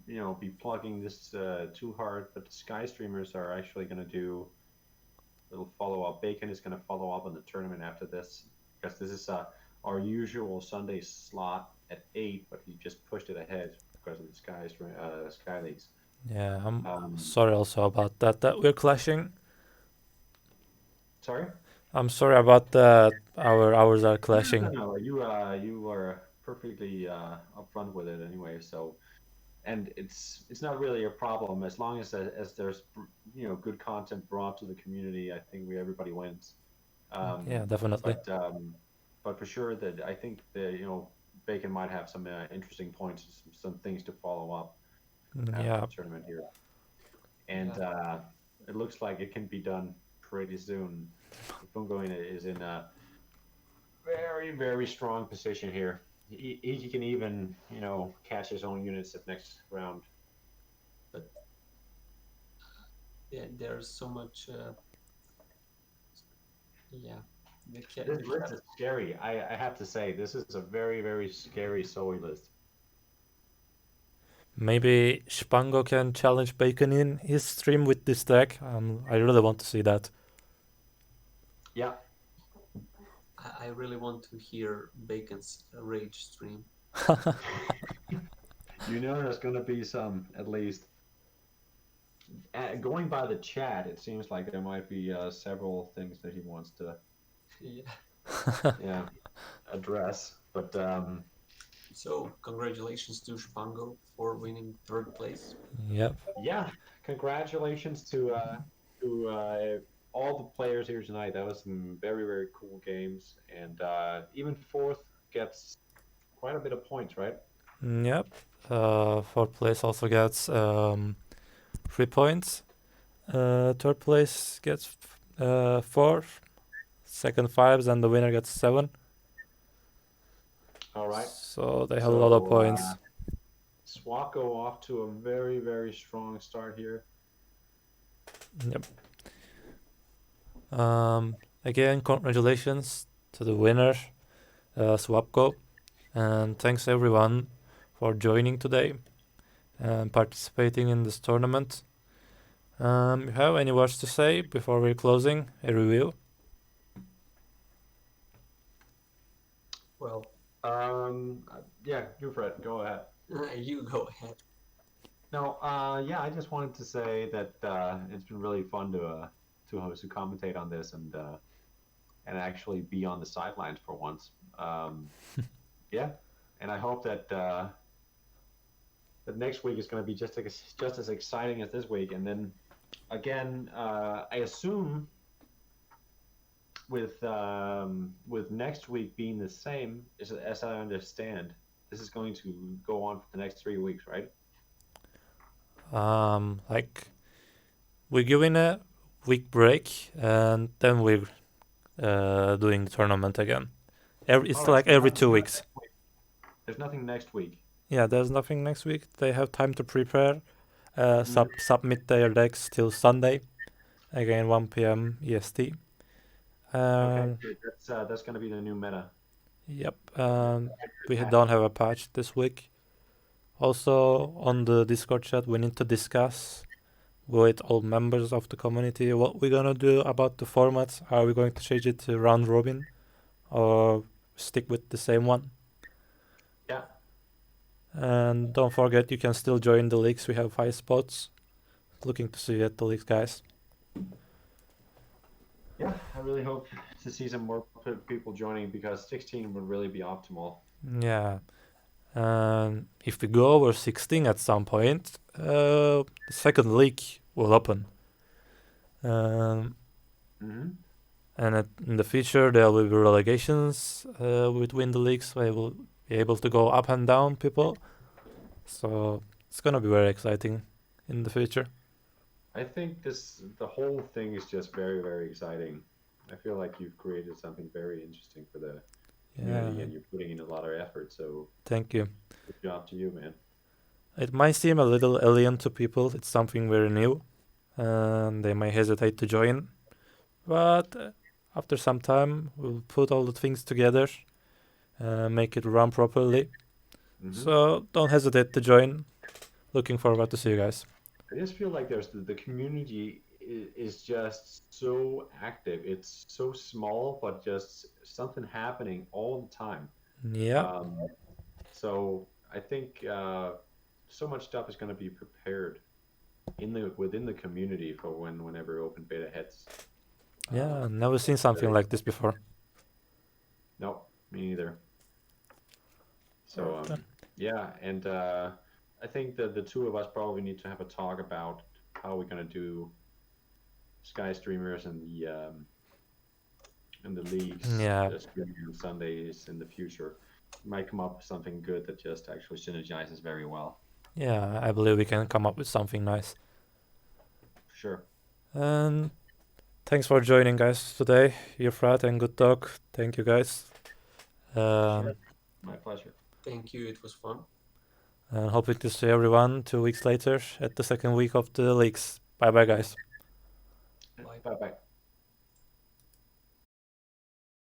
be plugging this too hard, but the Sky Streamers are actually gonna do a little follow up. Bacon is gonna follow up on the tournament after this because this is our usual Sunday slot at 8, but he just pushed it ahead because of the Sky Leagues. Yeah, I'm sorry also about that we're clashing. Sorry. I'm sorry about that. Our hours are clashing. No, you were perfectly upfront with it anyway. So, and it's not really a problem as long as there's good content brought to the community. I think everybody wins. Yeah, definitely. But for sure that I think that Bacon might have some interesting points, some things to follow up after Yeah, the tournament here, and it looks like it can be done pretty soon. Fungo is in a very, very strong position here. He can even, catch his own units at next round. But yeah, there's so much. Yeah, This list is scary. I have to say, this is a very, very scary Zoe list. maybe Spango can challenge Bacon in his stream with this deck. I really want to see that. Yeah. I really want to hear Bacon's rage stream. There's going to be some, at least. Going by the chat, it seems like there might be several things that he wants to address. But so congratulations to Spango for winning 3rd place. Yep. Yeah, congratulations to all the players here tonight. That was some very, very cool games, and even 4th gets quite a bit of points, right? Yep. 4th place also gets 3 points. 3rd place gets 4. Second 5s, and the winner gets 7. All right. So they have a lot of points. Swako off to a very, very strong start here. Yep. Again, congratulations to the winner, Swapko, and thanks everyone for joining today and participating in this tournament. You have any words to say before we're closing a review? Well, Yeah, Eufrat, go ahead. you go ahead. No, yeah, I just wanted to say that it's been really fun to commentate on this and actually be on the sidelines for once. Yeah, and I hope that that next week is going to be just as exciting as this week. And then again, I assume with next week being the same as I understand, this is going to go on for the next 3 weeks, right? Like we're giving a week break and then we're doing the tournament again. It's All right, like so every 2 weeks. there's nothing next week. Yeah, there's nothing next week. They have time to prepare. Mhm. Submit their decks till Sunday, again 1 p.m. EST. Okay, good. That's going to be the new meta. Yep. We don't have a patch this week. Also, on the Discord chat, we need to discuss with all members of the community what we're gonna do about the format. Are we going to change it to round robin or stick with the same one? Yeah. And don't forget, you can still join the leagues. We have 5 spots. Looking to see you at the leagues, guys. Yeah, I really hope to see some more people joining because 16 would really be optimal. Yeah. And if we go over 16 at some point, the second league will open. Mm-hmm. And in the future, there will be relegations between the leagues. So I will be able to go up and down people. So it's gonna be very exciting in the future. I think the whole thing is just very, very exciting. I feel like you've created something very interesting for the community Yeah, and you're putting in a lot of effort. So thank you. good job to you, man. It might seem a little alien to people. It's something very new, and they may hesitate to join. But after some time, we'll put all the things together, make it run properly. Mm-hmm. So don't hesitate to join. Looking forward to see you guys. I just feel like there's the community is just so active. It's so small, but just something happening all the time. Yeah, So I think so much stuff is going to be prepared within the community for whenever open beta hits. yeah. Never seen something like this before. No, me neither. So Alright then. yeah, and I think that the two of us probably need to have a talk about how we're gonna do Sky streamers and the leagues Yeah, streaming on Sundays in the future. Might come up with something good that just actually synergizes very well. yeah. I believe we can come up with something nice. For sure. And thanks for joining, guys, today. Eufrat and GoodDog. Thank you, guys. Sure. My pleasure. Thank you. It was fun. And hoping to see everyone 2 weeks later at the second week of the leagues. Bye bye, guys. Bye bye.